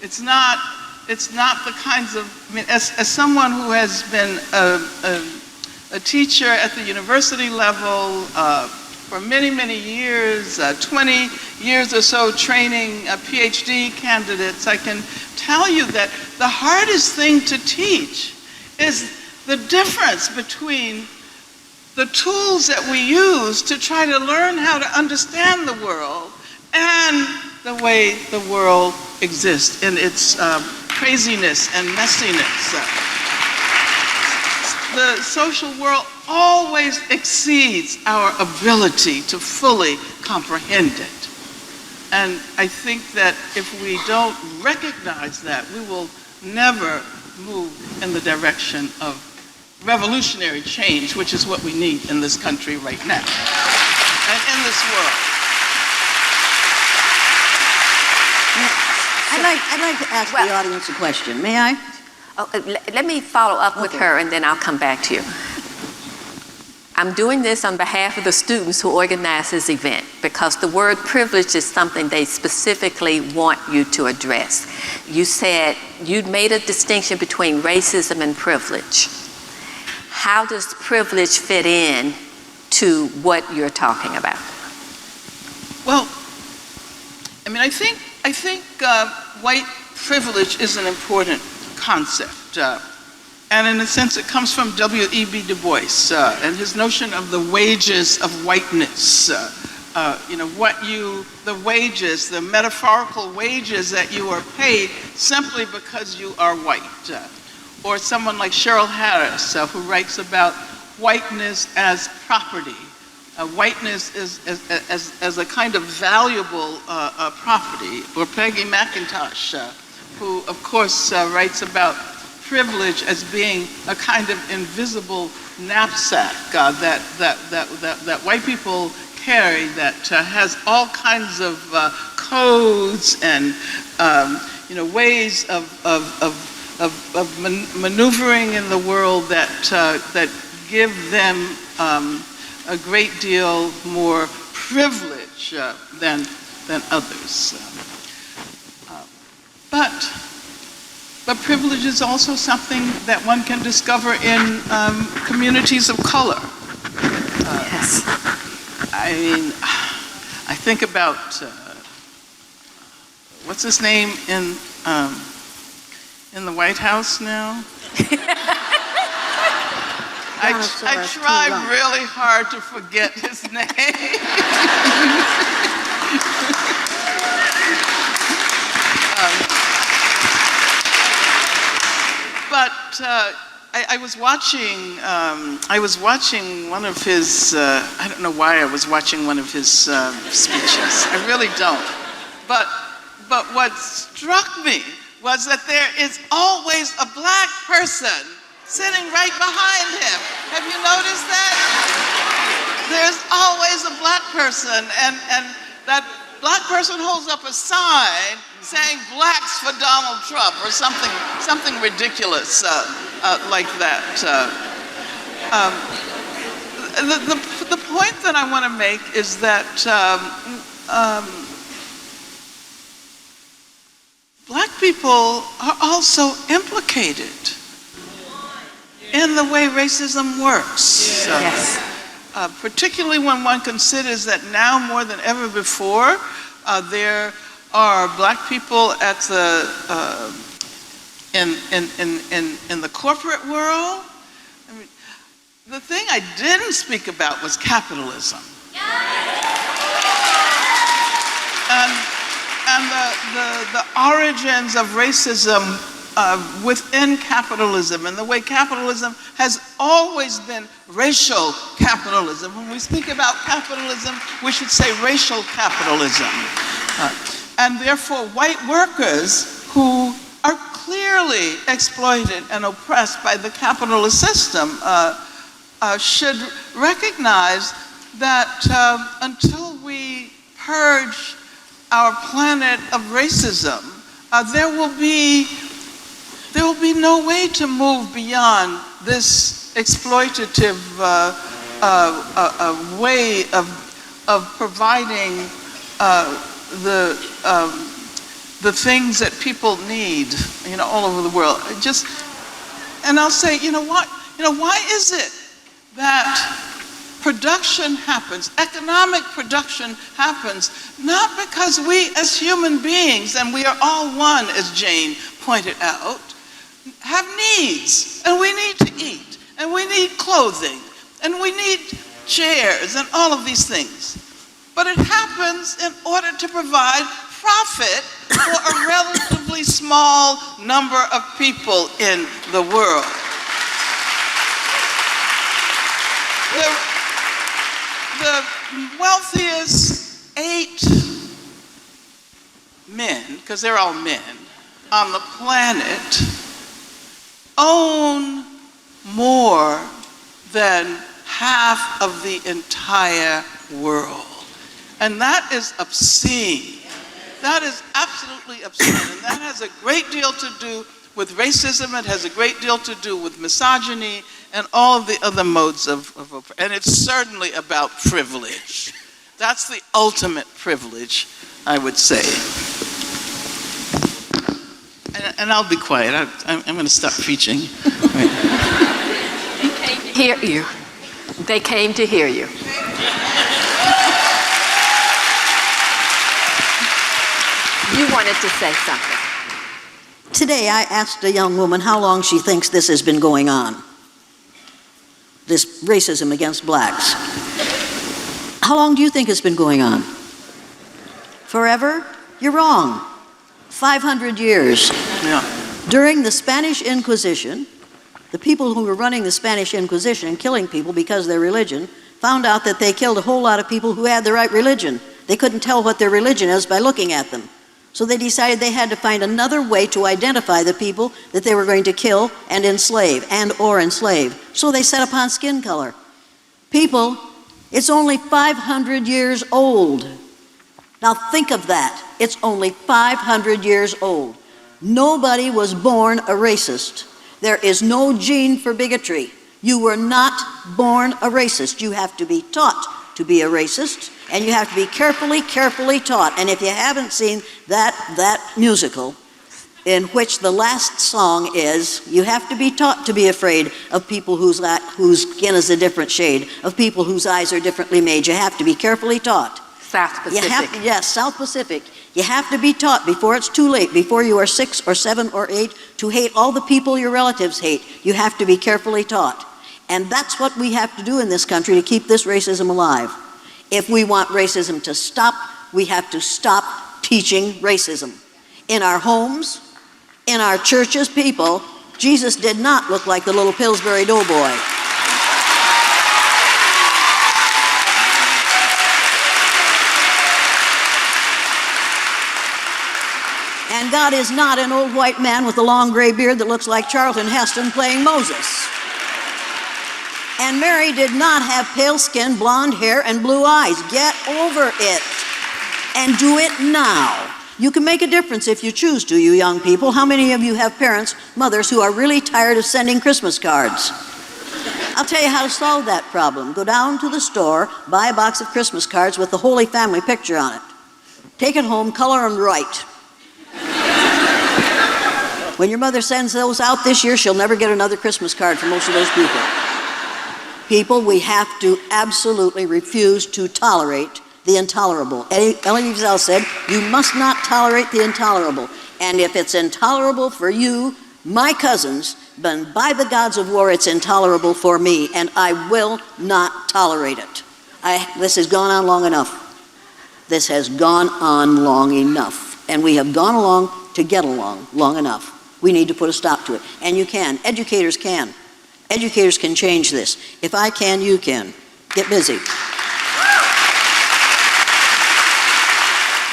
It's not the kinds of, as someone who has been a teacher at the university level for many, many years, 20 years or so training PhD candidates, I can tell you that the hardest thing to teach is the difference between the tools that we use to try to learn how to understand the world and the way the world exists in its craziness and messiness. The social world always exceeds our ability to fully comprehend it. And I think that if we don't recognize that, we will never move in the direction of revolutionary change, which is what we need in this country right now and in this world. I'd like to ask the audience a question. May I? Oh, let me follow up with her, and then I'll come back to you. I'm doing this on behalf of the students who organized this event because the word privilege is something they specifically want you to address. You said you'd made a distinction between racism and privilege. How does privilege fit in to what you're talking about? Well, I mean, I think white privilege is an important concept. And in a sense, it comes from W.E.B. Du Bois and his notion of the wages of whiteness. The wages, the metaphorical wages that you are paid simply because you are white. Or someone like Cheryl Harris, who writes about whiteness as property. Whiteness as a kind of valuable property. Or Peggy McIntosh, who of course writes about privilege as being a kind of invisible knapsack that white people carry that has all kinds of codes and ways of maneuvering in the world that give them a great deal more privilege than others. But privilege is also something that one can discover in communities of color. Yes. I mean, I think about what's his name in the White House now? I try really hard to forget his name. But I was watching one of his. I don't know why I was watching one of his speeches. I really don't. But what struck me was that there is always a black person sitting right behind him. Have you noticed that? There's always a black person, and that black person holds up a sign saying "Blacks for Donald Trump" or something ridiculous like that. The point that I want to make is that black people are also implicated in the way racism works. Yes. Particularly when one considers that now more than ever before, there are black people at the in the corporate world. I mean, the thing I didn't speak about was capitalism. And the origins of racism within capitalism, and the way capitalism has always been racial capitalism. When we speak about capitalism, we should say racial capitalism. And therefore, white workers who are clearly exploited and oppressed by the capitalist system should recognize that until we purge our planet of racism, there will be no way to move beyond this exploitative way of providing the things that people need, all over the world. And I'll say, why is it that production happens, economic production happens, not because we as human beings, and we are all one, as Jane pointed out, have needs, and we need to eat, and we need clothing, and we need chairs, and all of these things. But it happens in order to provide profit for a relatively small number of people in the world. The wealthiest 8 men, because they're all men, on the planet own more than half of the entire world. And that is obscene. That is absolutely obscene. And that has a great deal to do with racism. It has a great deal to do with misogyny and all of the other modes of and it's certainly about privilege. That's the ultimate privilege, I would say. And I'll be quiet. I'm going to stop preaching. Hear you. They came to hear you. You wanted to say something. Today I asked a young woman how long she thinks this has been going on. This racism against blacks. How long do you think it's been going on? Forever? You're wrong. 500 years. Yeah. During the Spanish Inquisition, the people who were running the Spanish Inquisition and killing people because of their religion found out that they killed a whole lot of people who had the right religion. They couldn't tell what their religion is by looking at them. So they decided they had to find another way to identify the people that they were going to kill and enslave, and/or enslave. So they set upon skin color. People, it's only 500 years old. Now think of that. It's only 500 years old. Nobody was born a racist. There is no gene for bigotry. You were not born a racist. You have to be taught to be a racist, and you have to be carefully taught. And if you haven't seen that musical, in which the last song is, you have to be taught to be afraid of people whose skin is a different shade, of people whose eyes are differently made. You have to be carefully taught. South Pacific. Yes, South Pacific. You have to be taught before it's too late, before you are 6 or 7 or 8, to hate all the people your relatives hate. You have to be carefully taught. And that's what we have to do in this country to keep this racism alive. If we want racism to stop, we have to stop teaching racism. In our homes, in our churches, people, Jesus did not look like the little Pillsbury Doughboy. And God is not an old white man with a long gray beard that looks like Charlton Heston playing Moses. And Mary did not have pale skin, blonde hair, and blue eyes. Get over it. And do it now. You can make a difference if you choose to, you young people. How many of you have parents, mothers, who are really tired of sending Christmas cards? I'll tell you how to solve that problem. Go down to the store, buy a box of Christmas cards with the Holy Family picture on it. Take it home, color and write. When your mother sends those out this year, she'll never get another Christmas card from most of those people. People, we have to absolutely refuse to tolerate the intolerable. Elie Wiesel said, you must not tolerate the intolerable. And if it's intolerable for you, my cousins, then by the gods of war, it's intolerable for me, and I will not tolerate it. This has gone on long enough. This has gone on long enough. And we have gone along to get along long enough. We need to put a stop to it. And you can. Educators can. Educators can change this. If I can, you can. Get busy.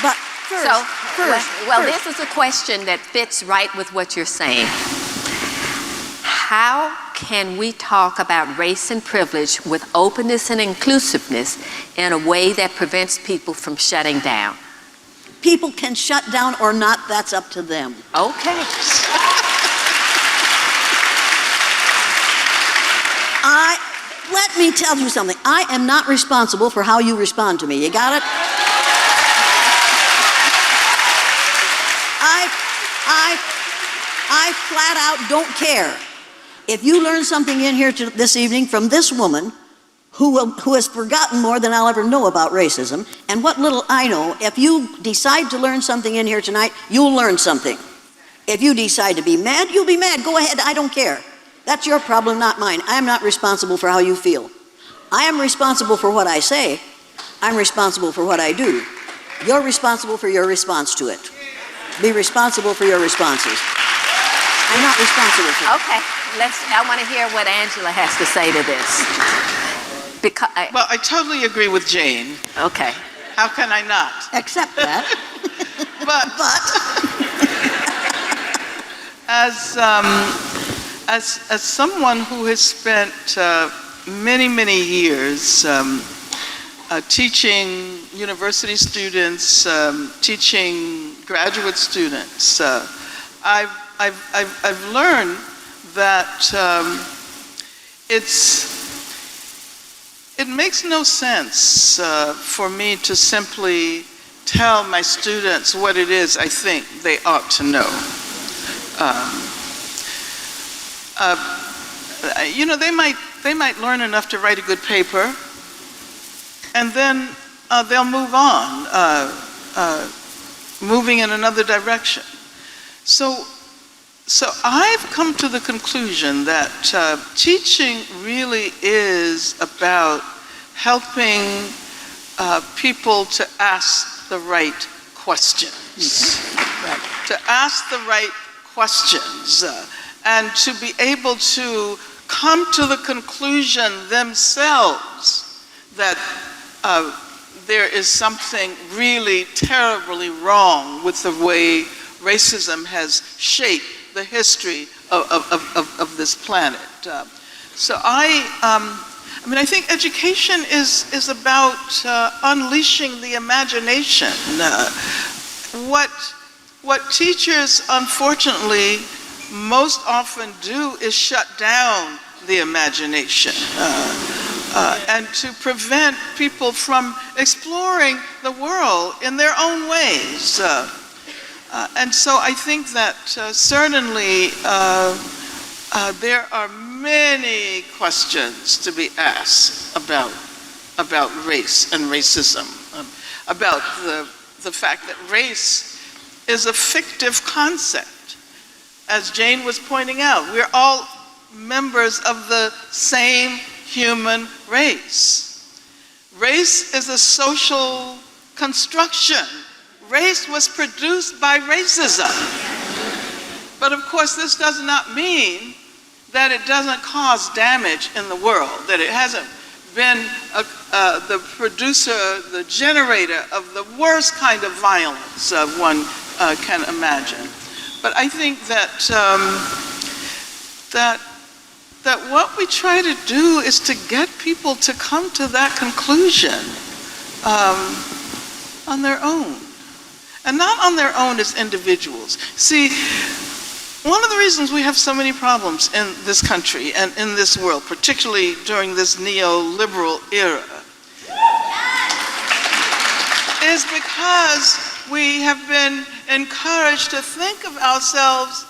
But first, this is a question that fits right with what you're saying. How can we talk about race and privilege with openness and inclusiveness in a way that prevents people from shutting down? People can shut down or not, that's up to them. Okay. Let me tell you something. I am not responsible for how you respond to me. You got it? I flat out don't care. If you learn something in here this evening from this woman who has forgotten more than I'll ever know about racism, and what little I know, if you decide to learn something in here tonight, you'll learn something. If you decide to be mad, you'll be mad. Go ahead, I don't care. That's your problem, not mine. I am not responsible for how you feel. I am responsible for what I say. I'm responsible for what I do. You're responsible for your response to it. Be responsible for your responses. I'm not responsible for it. Okay, I want to hear what Angela has to say to this. Well, I totally agree with Jane. Okay. How can I not? Accept that. But as someone who has spent many years teaching university students, teaching graduate students, I've learned that it makes no sense for me to simply tell my students what it is I think they ought to know. You know, they might learn enough to write a good paper, and then they'll move on, moving in another direction. So I've come to the conclusion that teaching really is about helping people to ask the right questions, to ask the right questions, and to be able to come to the conclusion themselves that there is something really terribly wrong with the way racism has shaped the history of this planet. So I think education is about unleashing the imagination. What teachers, unfortunately, most often do is shut down the imagination and to prevent people from exploring the world in their own ways. And so I think that certainly there are many questions to be asked about race and racism, about the fact that race is a fictive concept. As Jane was pointing out, we're all members of the same human race. Race is a social construction. Race was produced by racism. But of course, this does not mean that it doesn't cause damage in the world, that it hasn't been the producer, the generator of the worst kind of violence one can imagine. But I think that what we try to do is to get people to come to that conclusion on their own. And not on their own as individuals. See, one of the reasons we have so many problems in this country and in this world, particularly during this neoliberal era, is because we have been encouraged to think of ourselves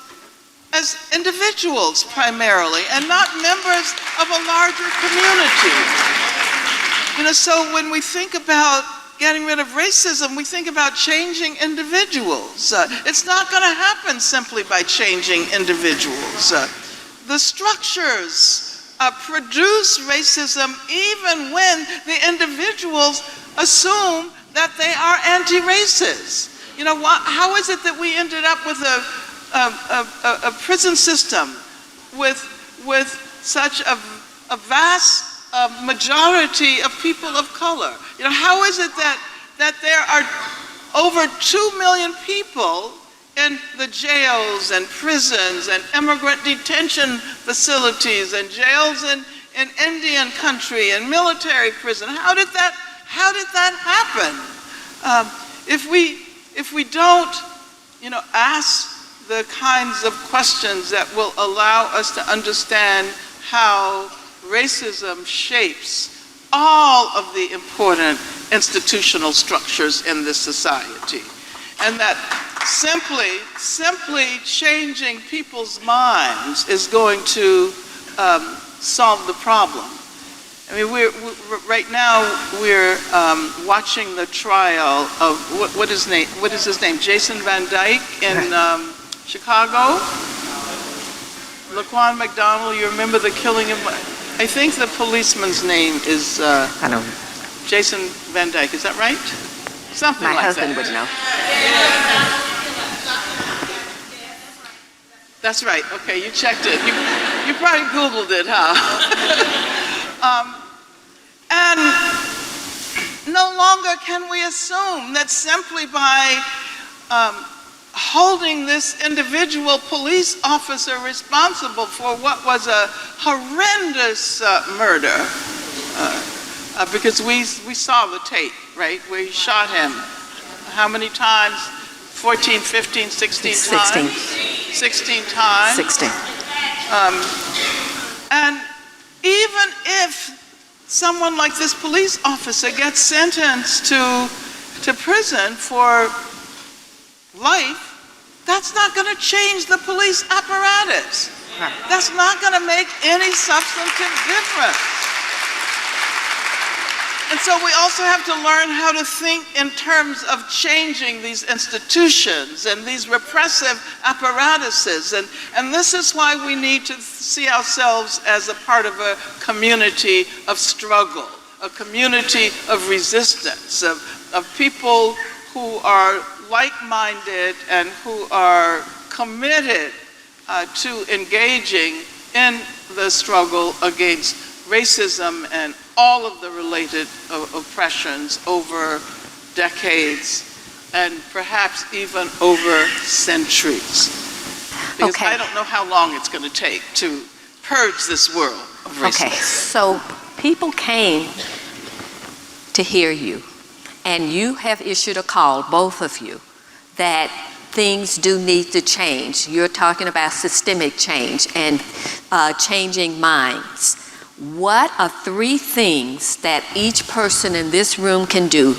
as individuals primarily and not members of a larger community. You know, so when we think about getting rid of racism, we think about changing individuals. It's not going to happen simply by changing individuals. The structures produce racism even when the individuals assume that they are anti-racist. You know, how is it that we ended up with a prison system with such a vast majority of people of color? You know, how is it that there are over 2 million people in the jails and prisons and immigrant detention facilities and jails in Indian country and military prison? How did that happen? If we don't, you know, ask the kinds of questions that will allow us to understand how racism shapes all of the important institutional structures in this society, and that simply changing people's minds is going to solve the problem. I mean, right now we're watching the trial of what is his name? Jason Van Dyke in Chicago. Laquan McDonald. You remember the killing of? I think the policeman's name is Jason Van Dyke. Is that right? Something like that. My husband would know. That's right. Okay, you checked it. You probably Googled it, huh? And no longer can we assume that simply by holding this individual police officer responsible for what was a horrendous murder, because we saw the tape, right? Where he shot him. How many times? 14, 15, 16 times? 16 times. 16. And even if someone like this police officer gets sentenced to prison for life, that's not going to change the police apparatus. Right. That's not going to make any substantive difference. And so we also have to learn how to think in terms of changing these institutions and these repressive apparatuses. And this is why we need to see ourselves as a part of a community of struggle, a community of resistance, of people who are like-minded and who are committed to engaging in the struggle against racism and all of the related oppressions over decades and perhaps even over centuries. Because Okay. I don't know how long it's going to take to purge this world of racism. Okay, so people came to hear you, and you have issued a call, both of you, that things do need to change. You're talking about systemic change and changing minds. What are 3 things that each person in this room can do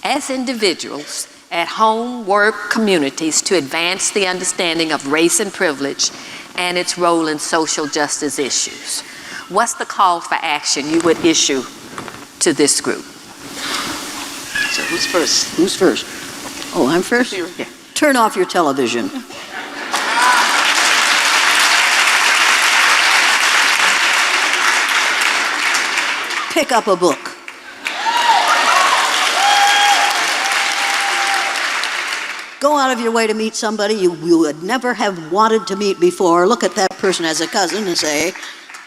as individuals, at home, work, communities, to advance the understanding of race and privilege and its role in social justice issues? What's the call for action you would issue to this group? So who's first? Who's first? Oh, I'm first? Here. Yeah. Turn off your television. Pick up a book. Go out of your way to meet somebody you would never have wanted to meet before. Look at that person as a cousin and say,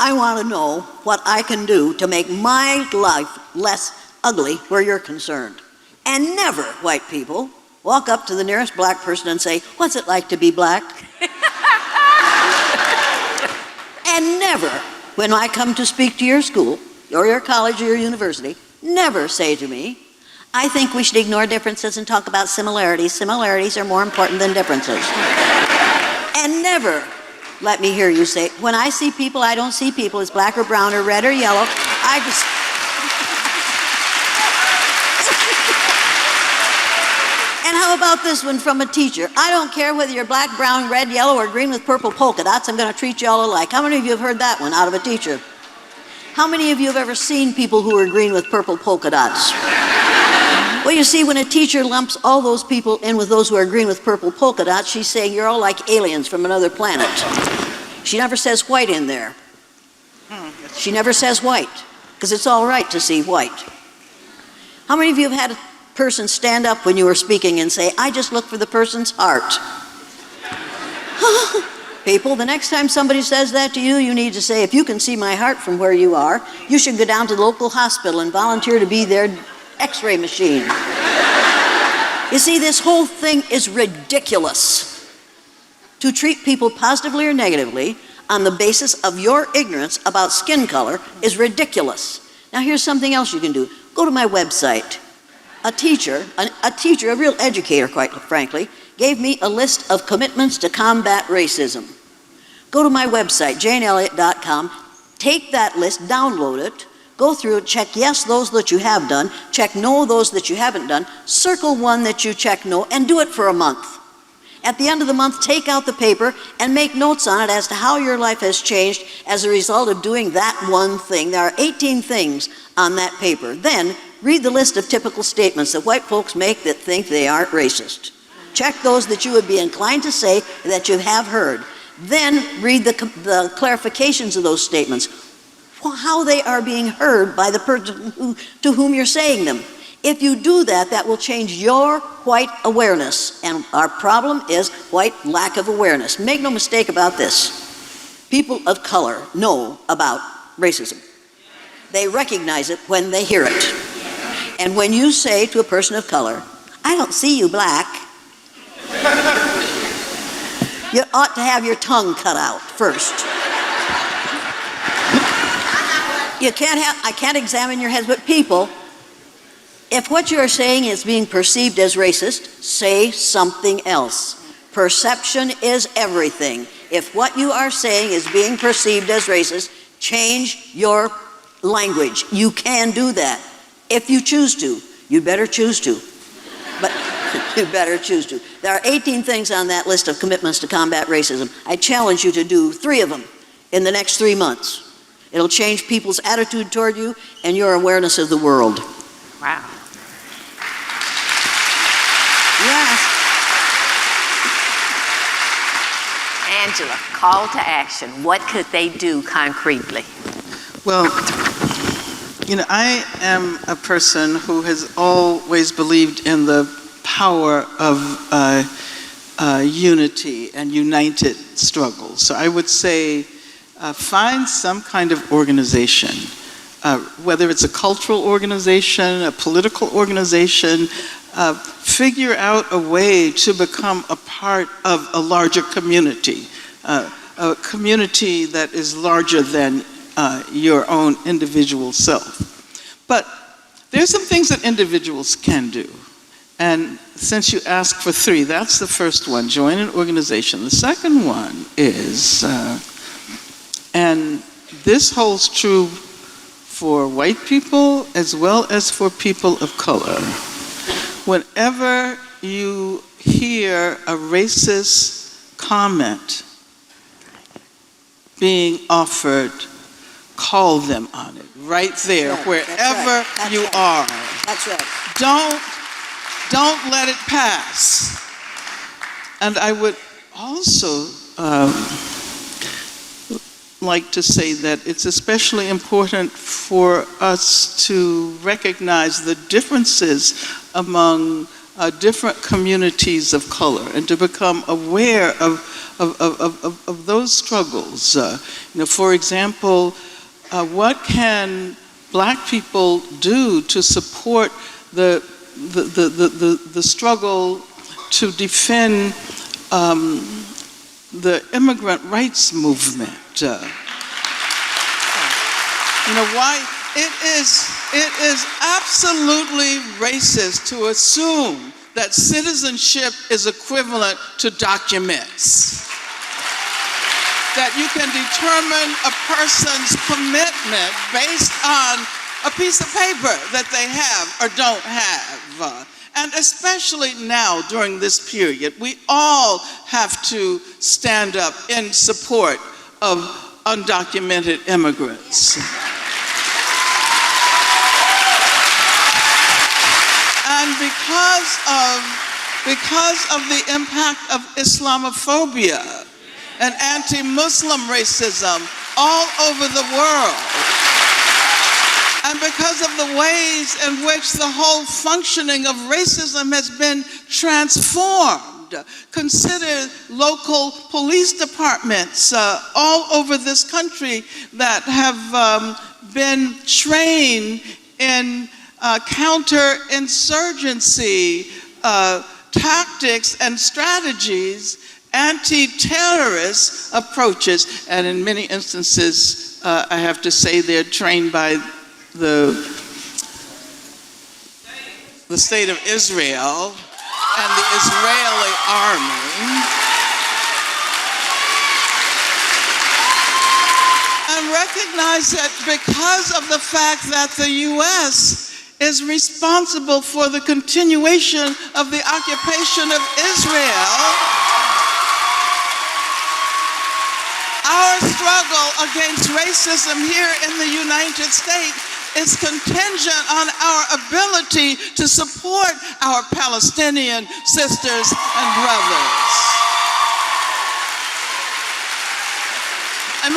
I want to know what I can do to make my life less ugly where you're concerned. And never, white people, walk up to the nearest black person and say, what's it like to be black? And never, when I come to speak to your school, or your college or your university, never say to me, I think we should ignore differences and talk about similarities. Similarities are more important than differences. And never let me hear you say, when I see people, I don't see people as black or brown or red or yellow. I just... And how about this one from a teacher? I don't care whether you're black, brown, red, yellow, or green with purple polka dots, I'm going to treat you all alike. How many of you have heard that one out of a teacher? How many of you have ever seen people who are green with purple polka dots? Well, you see, when a teacher lumps all those people in with those who are green with purple polka dots, she's saying you're all like aliens from another planet. She never says white in there. She never says white, because it's all right to see white. How many of you have had a person stand up when you were speaking and say, I just look for the person's heart? People, the next time somebody says that to you, you need to say, if you can see my heart from where you are, you should go down to the local hospital and volunteer to be their X-ray machine. You see, this whole thing is ridiculous. To treat people positively or negatively on the basis of your ignorance about skin color is ridiculous. Now here's something else you can do. Go to my website. A teacher, a real educator, quite frankly, gave me a list of commitments to combat racism. Go to my website, janeelliott.com, take that list, download it, go through it, check yes, those that you have done, check no, those that you haven't done, circle one that you check no, and do it for a month. At the end of the month, take out the paper and make notes on it as to how your life has changed as a result of doing that one thing. There are 18 things on that paper. Then, read the list of typical statements that white folks make that think they aren't racist. Check those that you would be inclined to say that you have heard. Then read the clarifications of those statements, how they are being heard by the person to whom you're saying them. If you do that, that will change your white awareness. And our problem is white lack of awareness. Make no mistake about this. People of color know about racism. They recognize it when they hear it. And when you say to a person of color, I don't see you black, You ought to have your tongue cut out first. I can't examine your heads, but people, if what you're saying is being perceived as racist, say something else. Perception is everything. If what you are saying is being perceived as racist, change your language. You can do that. If you choose to. You better choose to. But you better choose to. There are 18 things on that list of commitments to combat racism. I challenge you to do 3 of them in the next 3 months. It'll change people's attitude toward you and your awareness of the world. Wow. Yes. Angela, call to action. What could they do concretely? Well, I am a person who has always believed in the power of unity and united struggle. So I would say find some kind of organization, whether it's a cultural organization, a political organization, figure out a way to become a part of a larger community, a community that is larger than your own individual self. But there's some things that individuals can do. And since you asked for 3, that's the first one, join an organization. The second one is, and this holds true for white people as well as for people of color. Whenever you hear a racist comment being offered, call them on it, right there, wherever you are. That's right. Don't let it pass. And I would also like to say that it's especially important for us to recognize the differences among different communities of color and to become aware of those struggles. For example, what can Black people do to support the struggle to defend the immigrant rights movement? Why it is absolutely racist to assume that citizenship is equivalent to documents. That you can determine a person's commitment based on a piece of paper that they have or don't have. And especially now during this period, we all have to stand up in support of undocumented immigrants. And because of the impact of Islamophobia and anti-Muslim racism all over the world, and because of the ways in which the whole functioning of racism has been transformed. Consider local police departments all over this country that have been trained in counterinsurgency tactics and strategies, anti-terrorist approaches, and in many instances, I have to say they're trained by the state of Israel and the Israeli army. And recognize that because of the fact that the U.S. is responsible for the continuation of the occupation of Israel, our struggle against racism here in the United States is contingent on our ability to support our Palestinian sisters and brothers.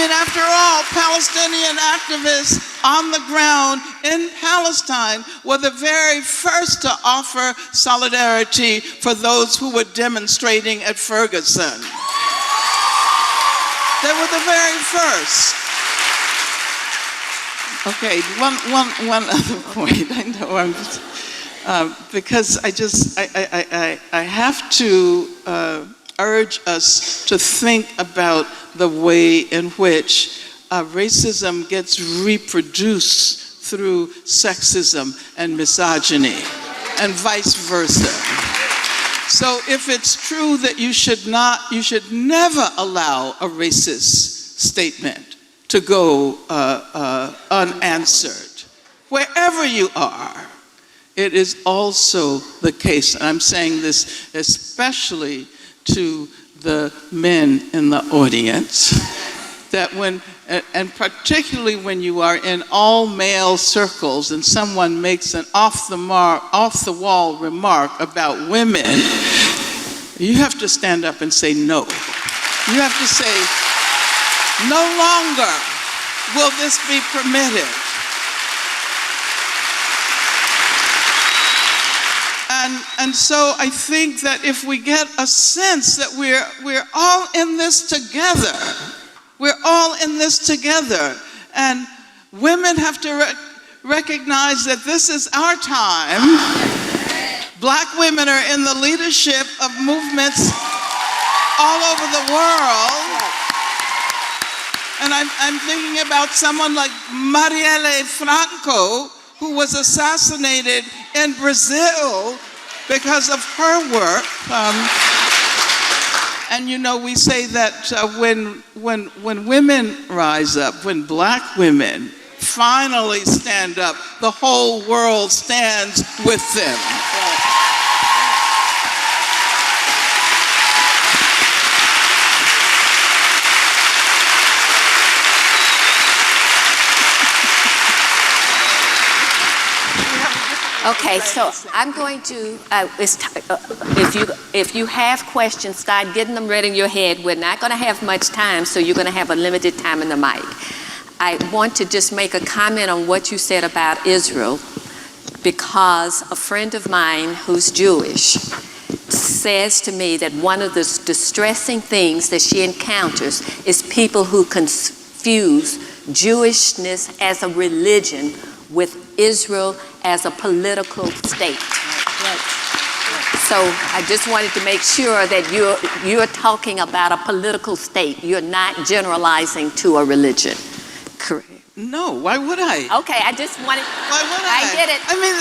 After all, Palestinian activists on the ground in Palestine were the very first to offer solidarity for those who were demonstrating at Ferguson. They were the very first. Okay, one other point. I know because I have to urge us to think about the way in which racism gets reproduced through sexism and misogyny, and vice versa. So if it's true that you should never allow a racist statement to go unanswered, wherever you are, it is also the case, and I'm saying this especially to the men in the audience, that and particularly when you are in all male circles and someone makes an off the wall remark about women, you have to stand up and say no. You have to say, no longer will this be permitted. And so I think that if we get a sense that we're all in this together, we're all in this together, and women have to recognize that this is our time. Black women are in the leadership of movements all over the world. And I'm thinking about someone like Marielle Franco, who was assassinated in Brazil because of her work. And you know, we say that when women rise up, when black women finally stand up, the whole world stands with them. Okay, so I'm going to, if you have questions, start getting them ready in your head. We're not going to have much time, so you're going to have a limited time in the mic. I want to just make a comment on what you said about Israel, because a friend of mine who's Jewish says to me that one of the distressing things that she encounters is people who confuse Jewishness as a religion with Israel as a political state. So I just wanted to make sure that you're talking about a political state. You're not generalizing to a religion. Correct. No, why would I? Okay, I just wanted. Why would I? I get it. I mean,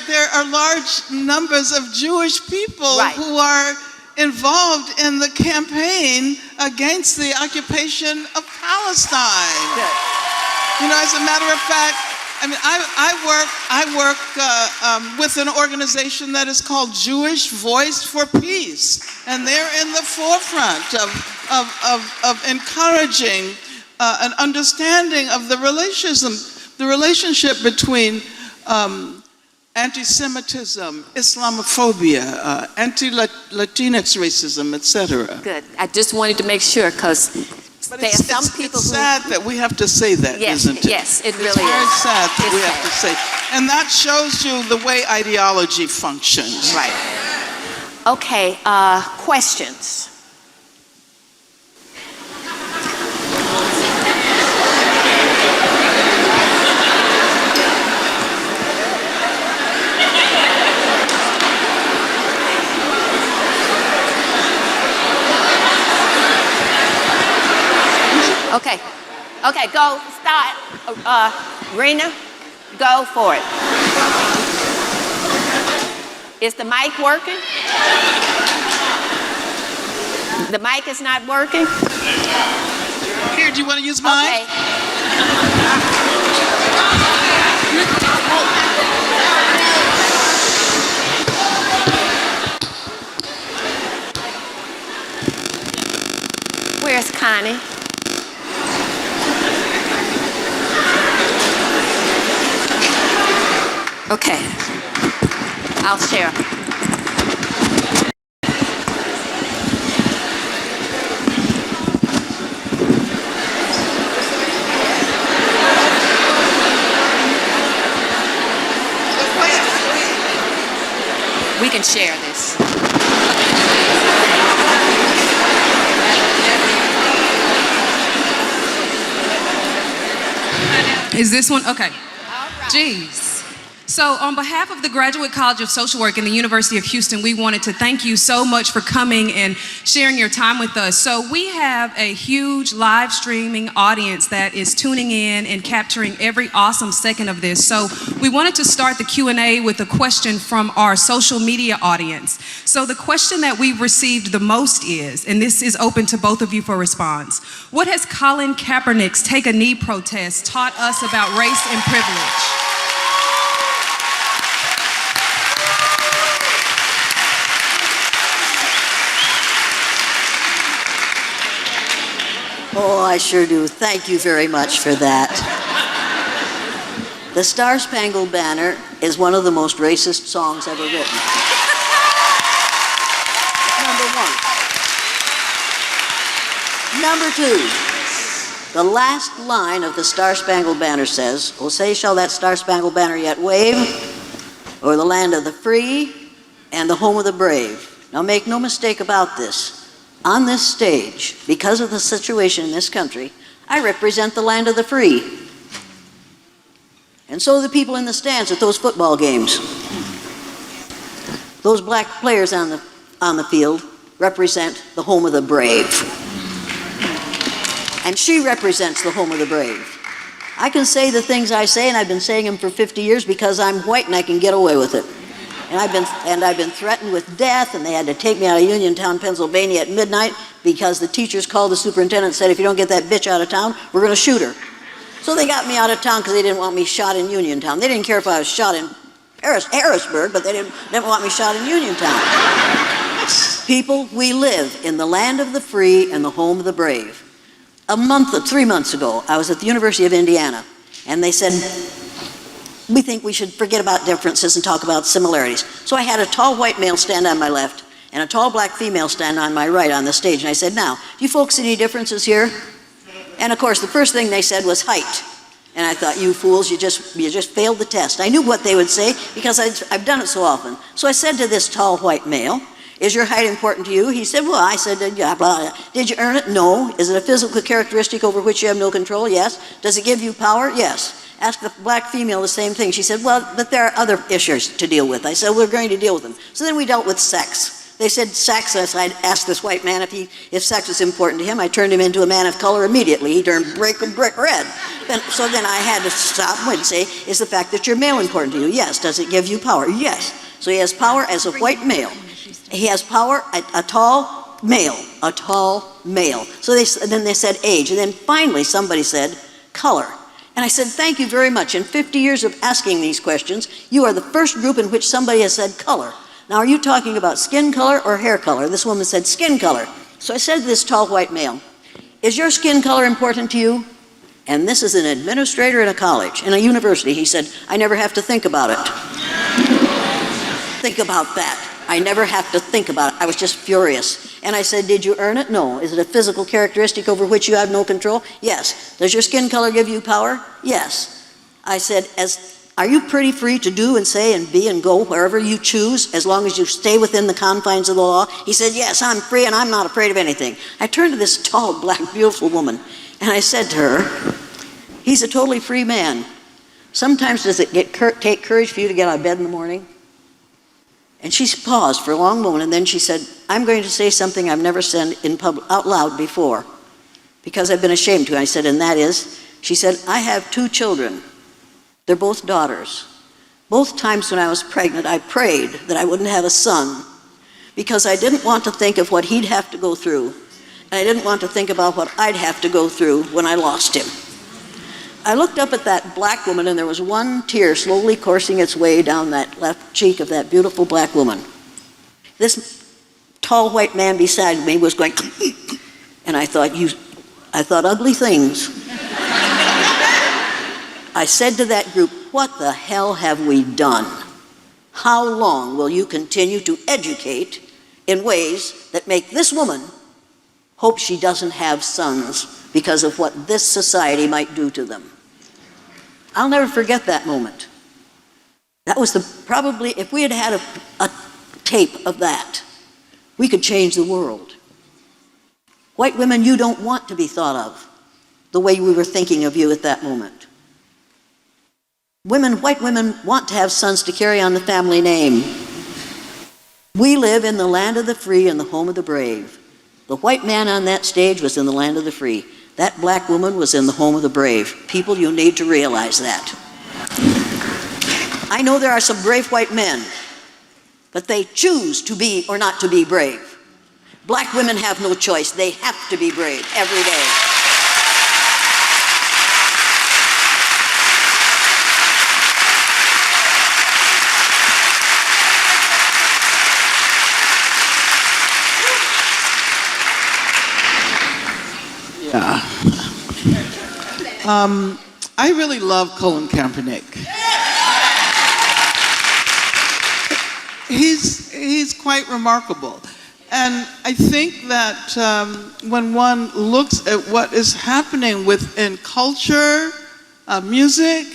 there are large numbers of Jewish people Right. who are involved in the campaign against the occupation of Palestine. Good. You know, as a matter of fact, I mean, I work with an organization that is called Jewish Voice for Peace, and they're in the forefront of encouraging an understanding of the relationship between anti-Semitism, Islamophobia, anti-Latinx racism, etc. Good. I just wanted to make sure, because there are some people it's who. sad that we have to say that, Yes, isn't it? yes, it really It's very is. sad that It's we have to say. And that shows you the way ideology functions. Right. Okay, questions? Okay. Okay, go, start. Rena, go for it. Is the mic working? The mic is not working? Here, do you want to use mine? Okay. Where's Connie? Okay, I'll share. We can share this. Is this one? Okay. Jeez. So on behalf of the Graduate College of Social Work and the University of Houston, we wanted to thank you so much for coming and sharing your time with us. So we have a huge live streaming audience that is tuning in and capturing every awesome second of this. So we wanted to start the Q&A with a question from our social media audience. So the question that we've received the most is, and this is open to both of you for response, what has Colin Kaepernick's Take a Knee protest taught us about race and privilege? Oh, I sure do. Thank you very much for that. The Star Spangled Banner is one of the most racist songs ever written. Number one. Number two, the last line of the Star Spangled Banner says, "O say shall that Star Spangled Banner yet wave, o'er the land of the free and the home of the brave." Now make no mistake about this. On this stage, because of the situation in this country, I represent the land of the free. And so do the people in the stands at those football games. Those black players on the field represent the home of the brave. And she represents the home of the brave. I can say the things I say, and I've been saying them for 50 years because I'm white and I can get away with it. And I've been threatened with death, and they had to take me out of Uniontown, Pennsylvania at midnight because the teachers called the superintendent and said, "If you don't get that bitch out of town, we're going to shoot her." So they got me out of town because they didn't want me shot in Uniontown. They didn't care if I was shot in Harrisburg, but they didn't want me shot in Uniontown. People, we live in the land of the free and the home of the brave. 3 months ago, I was at the University of Indiana, and they said, "We think we should forget about differences and talk about similarities." So I had a tall white male stand on my left and a tall black female stand on my right on the stage. And I said, "Now, do you folks see any differences here?" And of course, the first thing they said was height. And I thought, "You fools, you just failed the test." I knew what they would say because I've done it so often. So I said to this tall white male, "Is your height important to you?" He said, "Well," I said, "Yeah, blah, blah. Did you earn it?" "No." "Is it a physical characteristic over which you have no control?" "Yes." "Does it give you power?" "Yes." Asked the black female the same thing. She said, "Well, but there are other issues to deal with." I said, "We're going to deal with them." So then we dealt with sex. They said sex. I asked this white man if sex was important to him. I turned him into a man of color immediately. He turned brick red. So then I had to stop him and say, "Is the fact that you're male important to you?" "Yes." "Does it give you power?" "Yes." So he has power as a white male. He has power, a tall male. So then they said age. And then finally somebody said color. And I said, "Thank you very much. In 50 years of asking these questions, you are the first group in which somebody has said color. Now, are you talking about skin color or hair color?" This woman said skin color. So I said to this tall white male, "Is your skin color important to you?" And this is an administrator at a college, in a university. He said, "I never have to think about it." Think about that. I never have to think about it. I was just furious. And I said, "Did you earn it?" "No." "Is it a physical characteristic over which you have no control?" "Yes." "Does your skin color give you power?" "Yes." I said, "Are you pretty free to do and say and be and go wherever you choose as long as you stay within the confines of the law?" He said, "Yes, I'm free and I'm not afraid of anything." I turned to this tall, black, beautiful woman and I said to her, "He's a totally free man. Sometimes does it take courage for you to get out of bed in the morning?" And she paused for a long moment, and then she said, "I'm going to say something I've never said in public out loud before because I've been ashamed to." I said, "And that is," she said, "I have 2 children. They're both daughters. Both times when I was pregnant, I prayed that I wouldn't have a son because I didn't want to think of what he'd have to go through, and I didn't want to think about what I'd have to go through when I lost him." I looked up at that black woman, and there was one tear slowly coursing its way down that left cheek of that beautiful black woman. This tall white man beside me was going, and I thought ugly things. I said to that group, "What the hell have we done? How long will you continue to educate in ways that make this woman hope she doesn't have sons because of what this society might do to them?" I'll never forget that moment. That was probably, if we had had a tape of that, we could change the world. White women, you don't want to be thought of the way we were thinking of you at that moment. White women want to have sons to carry on the family name. We live in the land of the free and the home of the brave. The white man on that stage was in the land of the free. That black woman was in the home of the brave. People, you need to realize that. I know there are some brave white men, but they choose to be or not to be brave. Black women have no choice. They have to be brave every day. I really love Colin Kaepernick. He's quite remarkable. And I think that when one looks at what is happening within culture, music,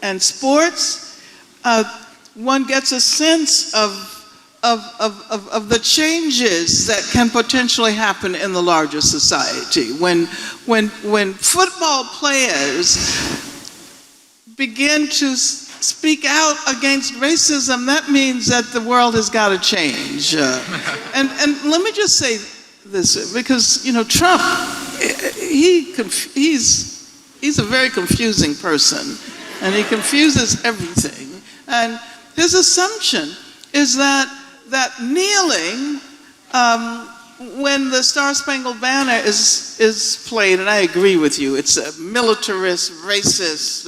and sports, one gets a sense of the changes that can potentially happen in the larger society. When football players begin to speak out against racism, that means that the world has got to change. And let me just say this, because Trump, he's a very confusing person, and he confuses everything. And his assumption is that kneeling when the Star-Spangled Banner is played, and I agree with you, it's a militarist, racist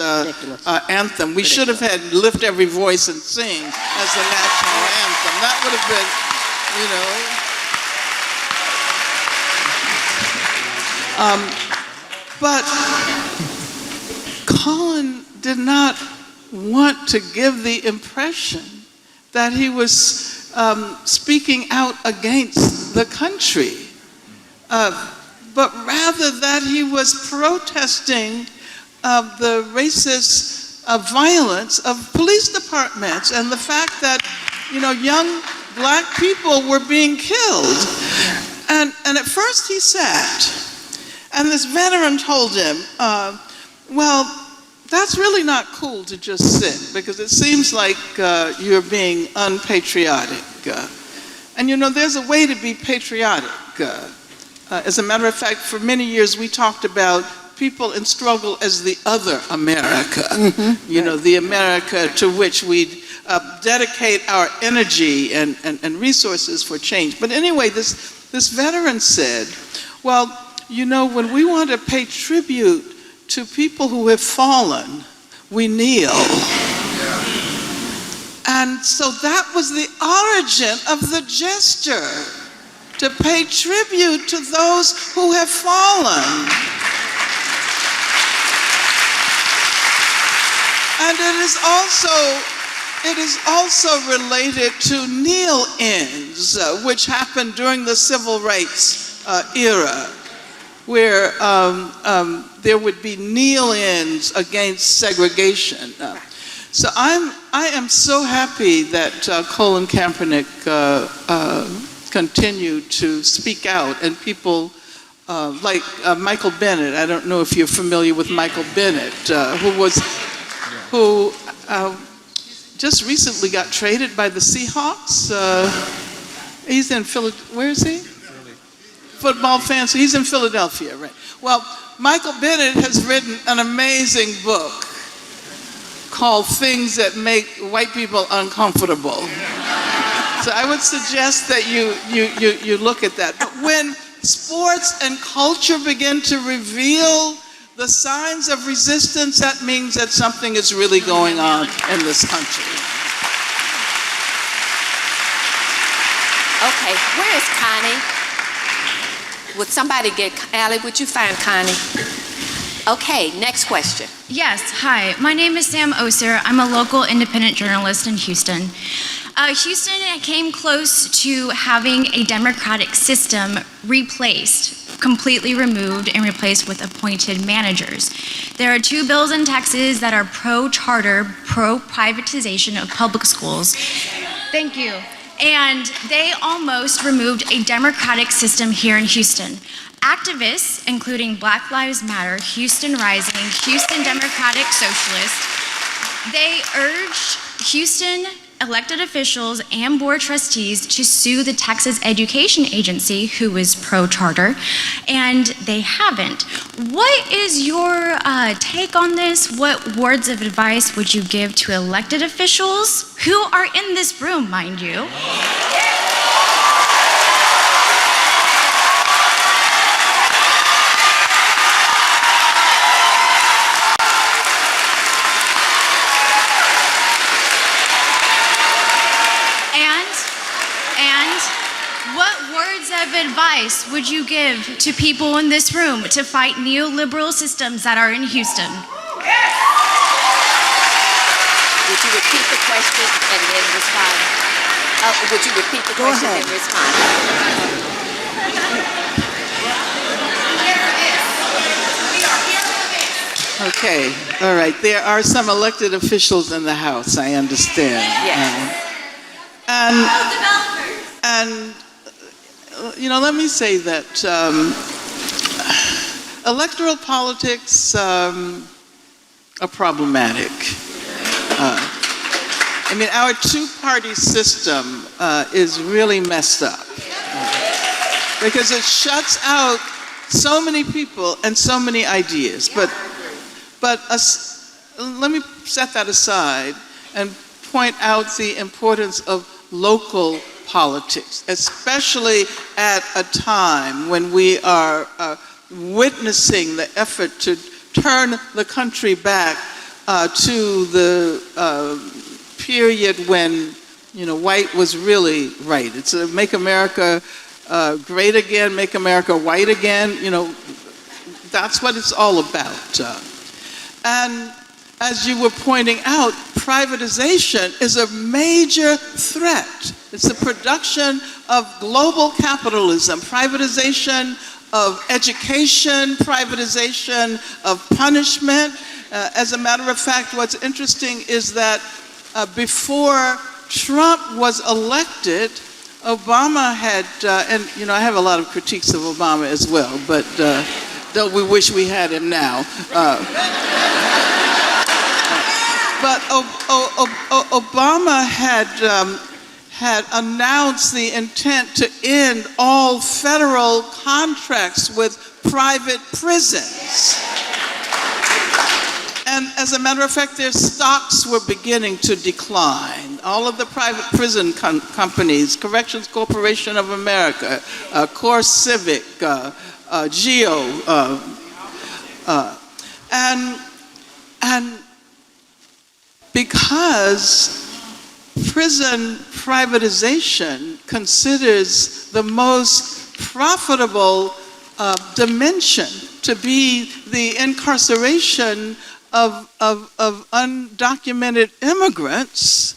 anthem. We should have had Lift Every Voice and Sing as the national anthem. That would have been, but Colin did not want to give the impression that he was speaking out against the country, but rather that he was protesting the racist violence of police departments and the fact that young black people were being killed. And at first he sat, and this veteran told him, well, that's really not cool to just sit, because it seems like you're being unpatriotic. And there's a way to be patriotic. As a matter of fact, for many years we talked about people in struggle as the other America. The America to which we dedicate our energy and resources for change. But anyway, this veteran said, well, when we want to pay tribute to people who have fallen, we kneel. And so that was the origin of the gesture, to pay tribute to those who have fallen. And it is also related to kneel-ins, which happened during the civil rights era, where there would be kneel-ins against segregation. So I am so happy that Colin Kaepernick continued to speak out, and people like Michael Bennett. I don't know if you're familiar with Michael Bennett, who just recently got traded by the Seahawks. He's in Philadelphia. Where is he? Football fan, so he's in Philadelphia, right? Well, Michael Bennett has written an amazing book called Things That Make White People Uncomfortable. So I would suggest that you look at that. But when sports and culture begin to reveal the signs of resistance, that means that something is really going on in this country. Okay, where is Connie? Would somebody get, Allie, would you find Connie? Okay, next question. Yes, hi. My name is Sam Oser. I'm a local independent journalist in Houston. Houston came close to having a democratic system replaced, completely removed and replaced with appointed managers. There are 2 bills in Texas that are pro-charter, pro-privatization of public schools. Thank you. And they almost removed a democratic system here in Houston. Activists, including Black Lives Matter, Houston Rising, Houston Democratic Socialists, They urged Houston elected officials and board trustees to sue the Texas Education Agency, who is pro-charter, and they haven't. What is your take on this? What words of advice would you give to elected officials who are in this room, mind you? And what words of advice would you give to people in this room to fight neoliberal systems that are in Houston? Would you repeat the question and then respond? Would you repeat the question and respond? Okay, all right. There are some elected officials in the House, I understand. Yes. And let me say that electoral politics are problematic. Our two-party system is really messed up because it shuts out so many people and so many ideas. But let me set that aside and point out the importance of local politics, especially at a time when we are witnessing the effort to turn the country back to the period when white was really right. It's a make America great again, make America white again. That's what it's all about. And as you were pointing out, privatization is a major threat. It's the production of global capitalism, privatization of education, privatization of punishment. As a matter of fact, what's interesting is that before Trump was elected, Obama had, and I have a lot of critiques of Obama as well, but don't we wish we had him now. But Obama had announced the intent to end all federal contracts with private prisons. And as a matter of fact, their stocks were beginning to decline. All of the private prison companies, Corrections Corporation of America, Core Civic, GEO, and because prison privatization considers the most profitable dimension to be the incarceration of undocumented immigrants,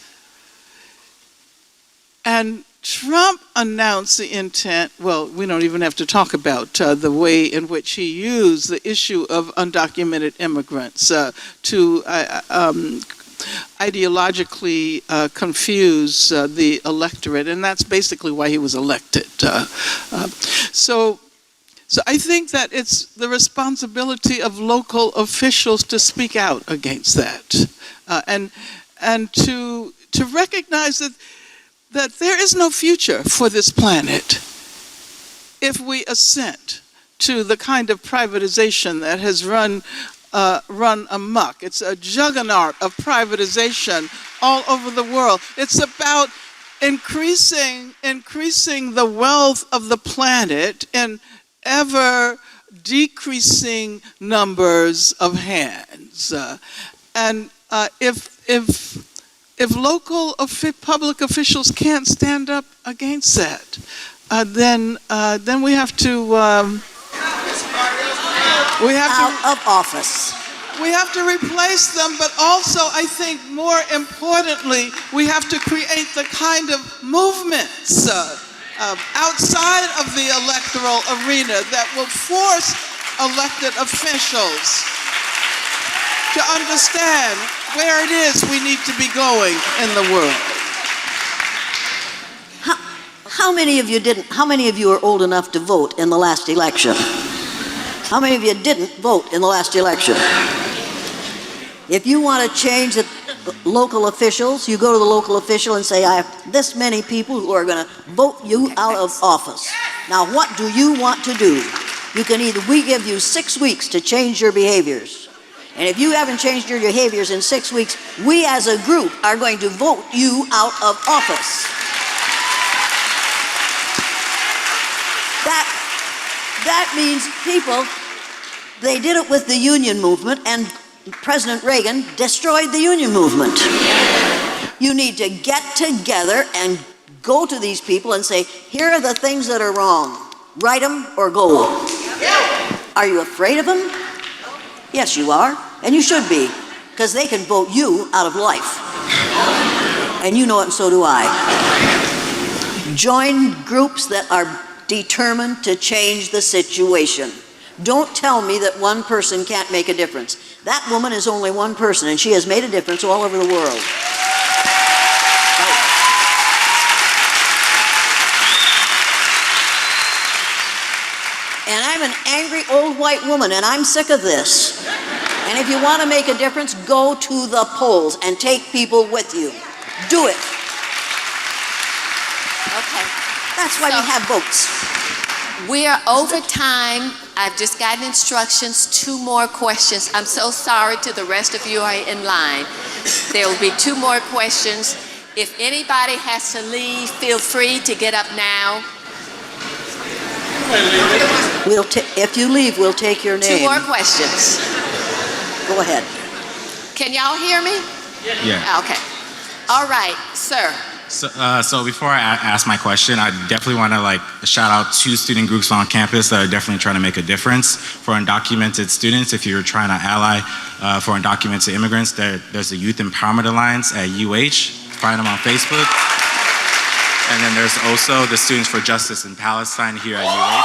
and Trump announced the intent, well, we don't even have to talk about the way in which he used the issue of undocumented immigrants to ideologically confuse the electorate, and that's basically why he was elected. So I think that it's the responsibility of local officials to speak out against that, and to recognize that there is no future for this planet if we assent to the kind of privatization that has run amok. It's a juggernaut of privatization all over the world. It's about increasing the wealth of the planet in ever decreasing numbers of hands. And if local public officials can't stand up against that, then we have to out of office. We have to replace them, but also, I think, more importantly, we have to create the kind of movements outside of the electoral arena that will force elected officials to understand where it is we need to be going in the world. How many of you are old enough to vote in the last election? How many of you didn't vote in the last election? If you want to change local officials. You go to the local official and say, I have this many people who are going to vote you out of office. Now, what do you want to do? You can we give you 6 weeks to change your behaviors. And if you haven't changed your behaviors in 6 weeks, we as a group are going to vote you out of office. That means people, they did it with the union movement, and President Reagan destroyed the union movement. You need to get together and go to these people and say, here are the things that are wrong. Write them or go. Are you afraid of them? Yes, you are, and you should be, because they can vote you out of life. And you know it, and so do I. Join groups that are determined to change the situation. Don't tell me that one person can't make a difference. That woman is only one person, and she has made a difference all over the world. And I'm an angry old white woman, and I'm sick of this. And if you want to make a difference, go to the polls and take people with you. Do it. Okay. That's why we have votes. We are over time. I've just gotten instructions, 2 more questions. I'm so sorry to the rest of you who are in line. There will be 2 more questions. If anybody has to leave, feel free to get up now. If you leave, we'll take your name. 2 more questions. Go ahead. Can y'all hear me? Yeah. Okay. All right, sir. So before I ask my question, I definitely want to shout out 2 student groups on campus that are definitely trying to make a difference for undocumented students. If you're trying to ally for undocumented immigrants, there's the Youth Empowerment Alliance at UH. Find them on Facebook. And then there's also the Students for Justice in Palestine here at UH.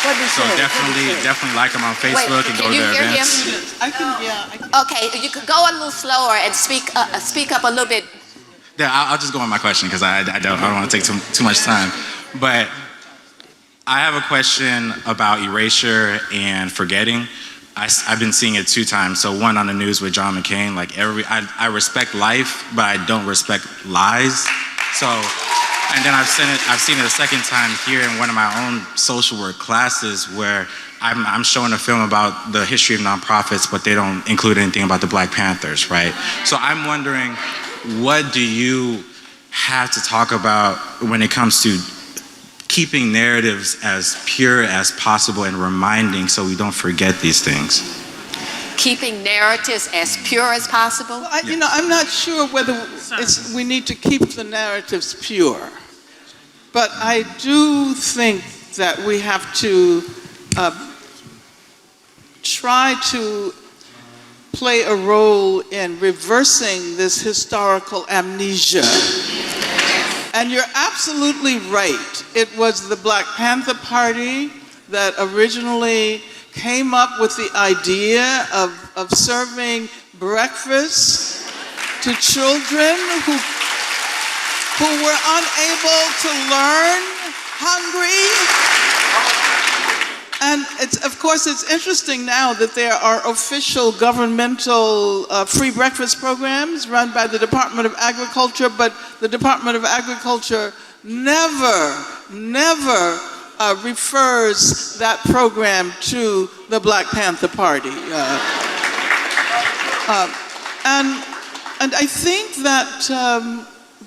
So definitely like them on Facebook and go to their events. Okay, you could go a little slower and speak up a little bit. Yeah, I'll just go on my question because I don't want to take too much time. But I have a question about erasure and forgetting. I've been seeing it 2 times. So one on the news with John McCain. I respect life, but I don't respect lies. So. And then I've seen it a second time here in one of my own social work classes where I'm showing a film about the history of nonprofits, but they don't include anything about the Black Panthers, right? So I'm wondering, what do you have to talk about when it comes to keeping narratives as pure as possible and reminding so we don't forget these things? Keeping narratives as pure as possible? Well, I'm not sure whether we need to keep the narratives pure. But I do think that we have to try to play a role in reversing this historical amnesia. And you're absolutely right. It was the Black Panther Party that originally came up with the idea of serving breakfast to children who were unable to learn, hungry. And of course, it's interesting now that there are official governmental free breakfast programs run by the Department of Agriculture, but the Department of Agriculture never refers that program to the Black Panther Party. And I think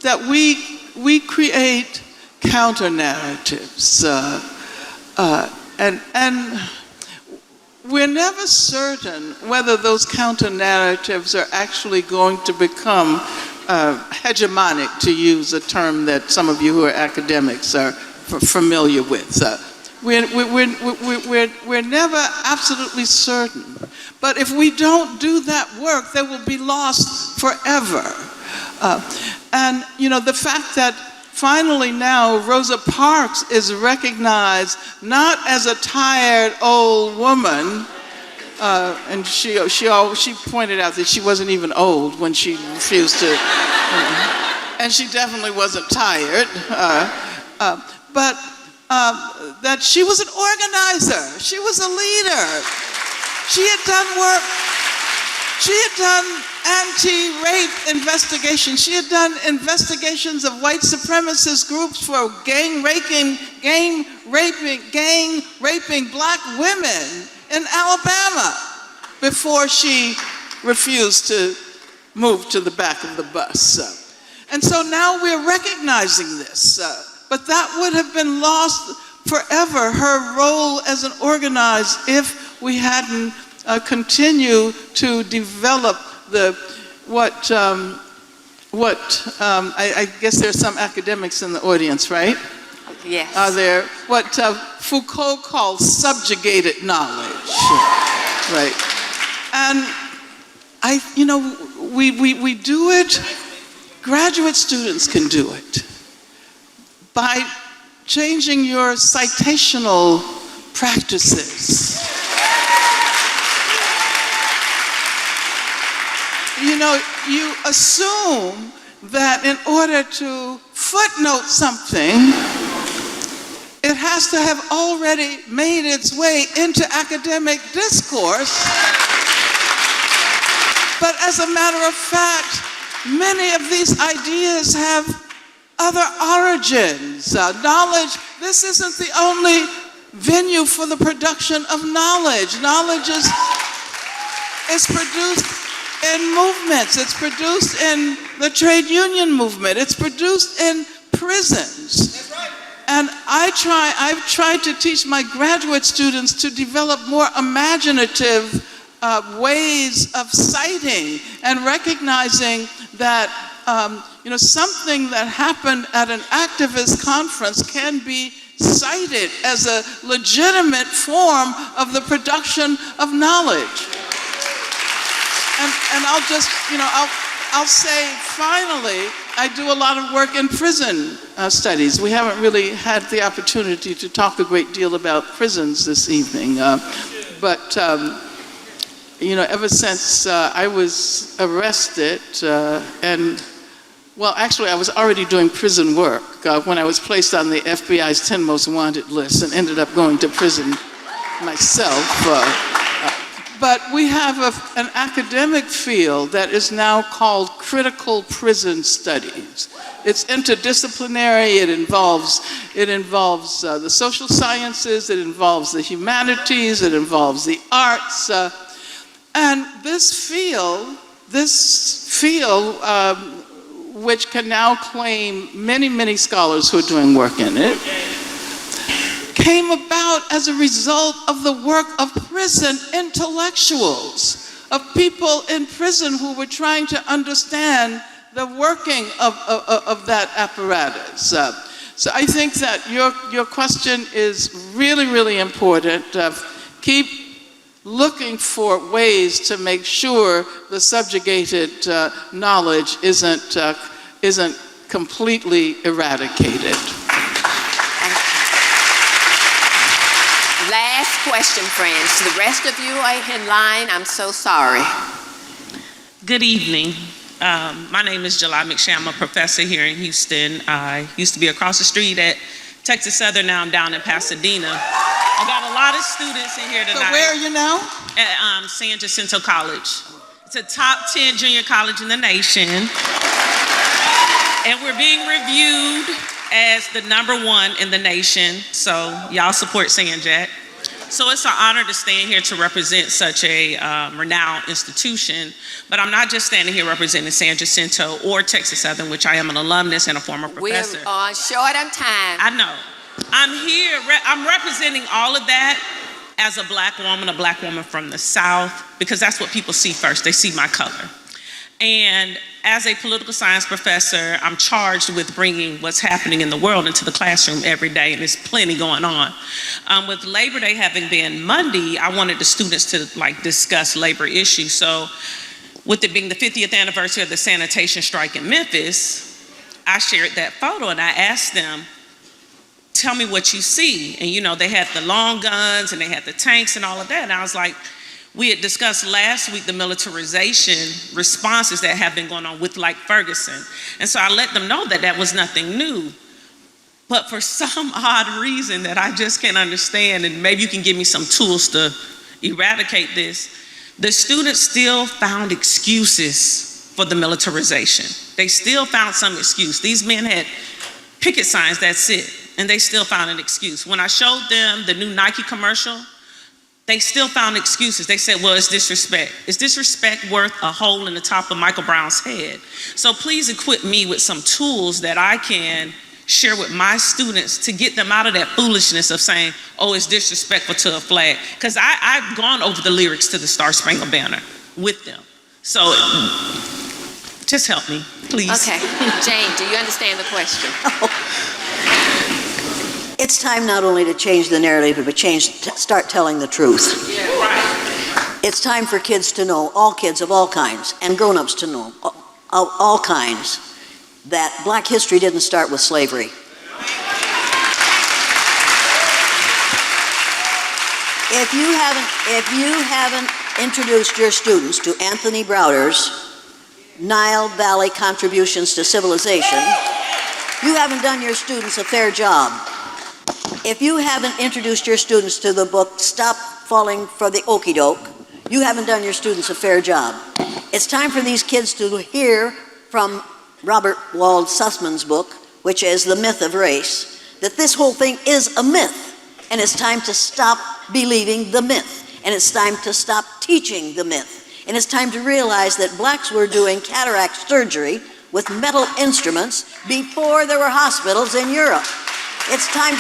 that we create counter narratives, and we're never certain whether those counter narratives are actually going to become hegemonic, to use a term that some of you who are academics are familiar with. We're never absolutely certain. But if we don't do that work, they will be lost forever. And the fact that finally now Rosa Parks is recognized not as a tired old woman, and she pointed out that she wasn't even old when she refused to, and she definitely wasn't tired, but that she was an organizer, she was a leader, she had done work She had done anti-rape investigations. She had done investigations of white supremacist groups for gang raping black women in Alabama before she refused to move to the back of the bus. And so now we're recognizing this, but that would have been lost forever, her role as an organizer, if we hadn't continued to develop I guess there's some academics in the audience, right? Yes. Are there what Foucault called subjugated knowledge, right? And we do it. Graduate students can do it by changing your citational practices. You assume that in order to footnote something, it has to have already made its way into academic discourse. But as a matter of fact, many of these ideas have other origins. Knowledge, this isn't the only venue for the production of knowledge. Knowledge is produced in movements. It's produced in the trade union movement. It's produced in prisons. That's right. And I've tried to teach my graduate students to develop more imaginative ways of citing and recognizing that something that happened at an activist conference can be cited as a legitimate form of the production of knowledge. And I'll just, I'll say finally, I do a lot of work in prison studies. We haven't really had the opportunity to talk a great deal about prisons this evening. But ever since I was arrested actually I was already doing prison work when I was placed on the FBI's 10 most wanted list and ended up going to prison myself. But we have an academic field that is now called critical prison studies. It's interdisciplinary. It involves the social sciences. It involves the humanities. It involves the arts. And this field, which can now claim many, many scholars who are doing work in it, came about as a result of the work of prison intellectuals, of people in prison who were trying to understand the working of that apparatus. So I think that your question is really, really important. Keep looking for ways to make sure the subjugated knowledge isn't completely eradicated. Last question, friends. The rest of you are in line. I'm so sorry. Good evening. My name is July McShay. I'm a professor here in Houston. I used to be across the street at Texas Southern. Now I'm down in Pasadena. I got a lot of students in here tonight. So where are you now? At San Jacinto College. It's a top 10 junior college in the nation. And we're being reviewed as the #1 in the nation. So y'all support Sanjat. So it's an honor to stand here to represent such a renowned institution. But I'm not just standing here representing San Jacinto or Texas Southern, which I am an alumnus and a former professor. We're short on time. I know. I'm here, I'm representing all of that as a black woman from the South, because that's what people see first. They see my color. And as a political science professor, I'm charged with bringing what's happening in the world into the classroom every day, and there's plenty going on. With Labor Day having been Monday, I wanted the students to discuss labor issues. So with it being the 50th anniversary of the sanitation strike in Memphis, I shared that photo and I asked them, tell me what you see. And they had the long guns and they had the tanks and all of that. And I was like, we had discussed last week the militarization responses that have been going on with Ferguson. And so I let them know that that was nothing new. But for some odd reason that I just can't understand, and maybe you can give me some tools to eradicate this, the students still found excuses for the militarization. They still found some excuse. These men had picket signs, that's it, and they still found an excuse. When I showed them the new Nike commercial, they still found excuses. They said, well, it's disrespect. Is disrespect worth a hole in the top of Michael Brown's head? So please equip me with some tools that I can share with my students to get them out of that foolishness of saying, oh, it's disrespectful to a flag. Because I've gone over the lyrics to the Star Spangled Banner with them. So just help me, please. Okay. Jane, do you understand the question? It's time not only to change the narrative, but start telling the truth. Yeah, right. It's time for kids to know, all kids of all kinds, and grown-ups to know, all kinds, that Black history didn't start with slavery. If you haven't introduced your students to Anthony Browder's Nile Valley Contributions to Civilization, you haven't done your students a fair job. If you haven't introduced your students to the book Stop Falling for the Okie Doke, you haven't done your students a fair job. It's time for these kids to hear from Robert Wald Sussman's book, which is The Myth of Race, that this whole thing is a myth, and it's time to stop believing the myth, and it's time to stop teaching the myth, and it's time to realize that blacks were doing cataract surgery with metal instruments before there were hospitals in Europe. It's time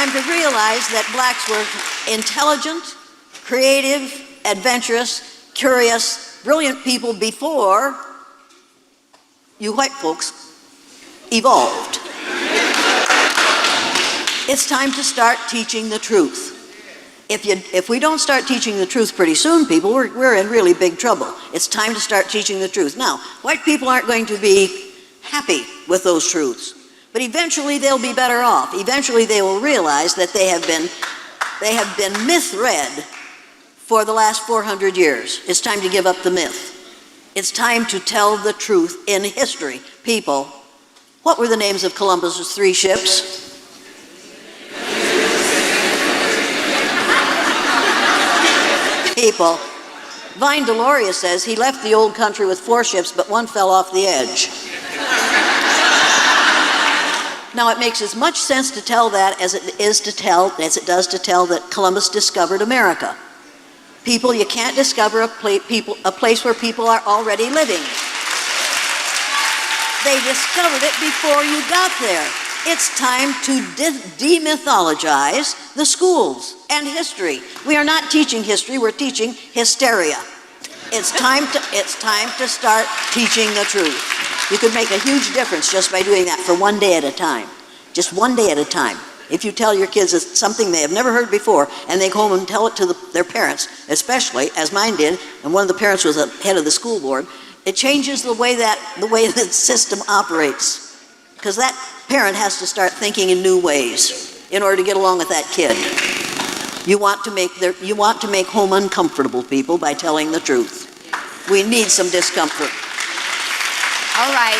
to realize that blacks were intelligent, creative, adventurous, curious, brilliant people before you white folks evolved. It's time to start teaching the truth. If we don't start teaching the truth pretty soon, people, we're in really big trouble. It's time to start teaching the truth. Now, white people aren't going to be happy with those truths, but eventually they'll be better off. Eventually they will realize that they have been myth-read for the last 400 years. It's time to give up the myth. It's time to tell the truth in history. People, what were the names of Columbus's 3 ships? People, Vine Deloria says he left the old country with 4 ships, but 1 fell off the edge. Now, it makes as much sense to tell that as it does to tell that Columbus discovered America. People, you can't discover a place where people are already living. They discovered it before you got there. It's time to demythologize the schools and history. We are not teaching history, we're teaching hysteria. It's time to start teaching the truth. You could make a huge difference just by doing that for 1 day at a time. Just 1 day at a time. If you tell your kids it's something they have never heard before, and they go home and tell it to their parents, especially, as mine did, and one of the parents was the head of the school board, it changes the way the system operates. Because that parent has to start thinking in new ways in order to get along with that kid. You want to make home uncomfortable, people, by telling the truth. We need some discomfort. All right.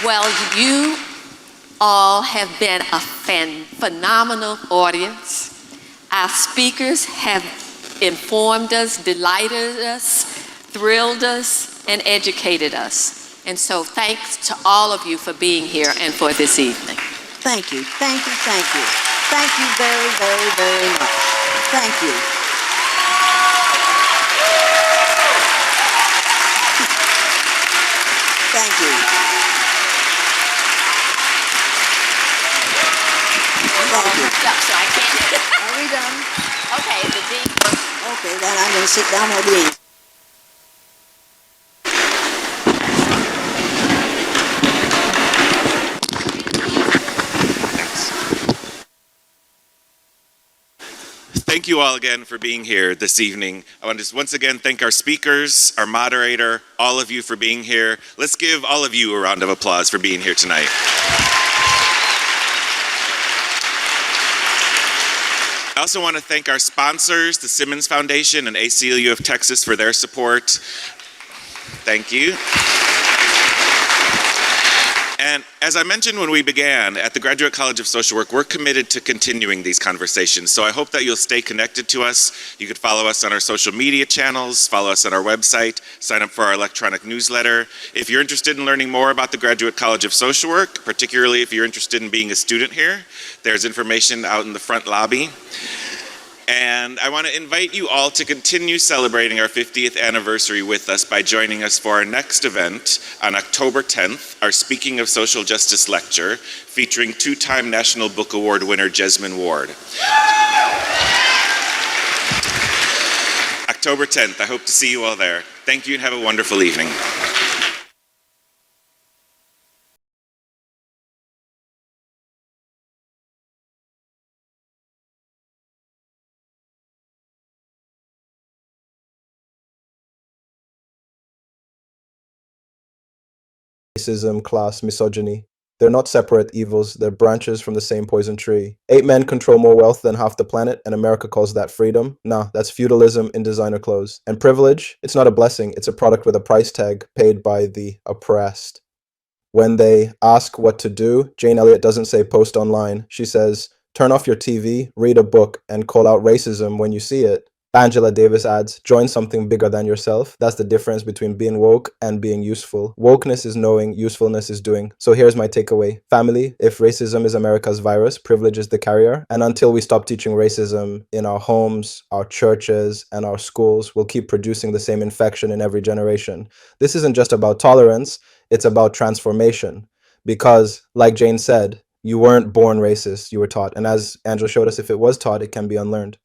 Well, you all have been a phenomenal audience. Our speakers have informed us, delighted us, thrilled us, and educated us. And so thanks to all of you for being here and for this evening. Thank you, thank you, thank you. Thank you very, very, very much. Thank you. Thank you. Thank you. So I can't. Are we done? Okay, the dean. Okay, then I'm going to sit down with these. Thank you all again for being here this evening. I want to just once again thank our speakers, our moderator, all of you for being here. Let's give all of you a round of applause for being here tonight. I also want to thank our sponsors, the Simmons Foundation and ACLU of Texas, for their support. Thank you. And And as I mentioned when we began, at the Graduate College of Social Work, we're committed to continuing these conversations. So I hope that you'll stay connected to us. You could follow us on our social media channels, follow us on our website, sign up for our electronic newsletter. If you're interested in learning more about the Graduate College of Social Work, particularly if you're interested in being a student here, there's information out in the front lobby. And I want to invite you all to continue celebrating our 50th anniversary with us by joining us for our next event on October 10th, our Speaking of Social Justice lecture, featuring two-time National Book Award winner Jesmyn Ward. October 10th, I hope to see you all there. Thank you and have a wonderful evening. Racism, class, misogyny. They're not separate evils, they're branches from the same poison tree. 8 men control more wealth than half the planet, and America calls that freedom? Nah, that's feudalism in designer clothes. And privilege? It's not a blessing, it's a product with a price tag paid by the oppressed. When they ask what to do, Jane Elliott doesn't say post online. She says, turn off your TV, read a book, and call out racism when you see it. Angela Davis adds, join something bigger than yourself. That's the difference between being woke and being useful. Wokeness is knowing, usefulness is doing. So here's my takeaway. Family, if racism is America's virus, privilege is the carrier. And until we stop teaching racism in our homes, our churches, and our schools, we'll keep producing the same infection in every generation. This isn't just about tolerance, it's about transformation. Because, like Jane said, you weren't born racist, you were taught. And as Angela showed us, if it was taught, it can be unlearned.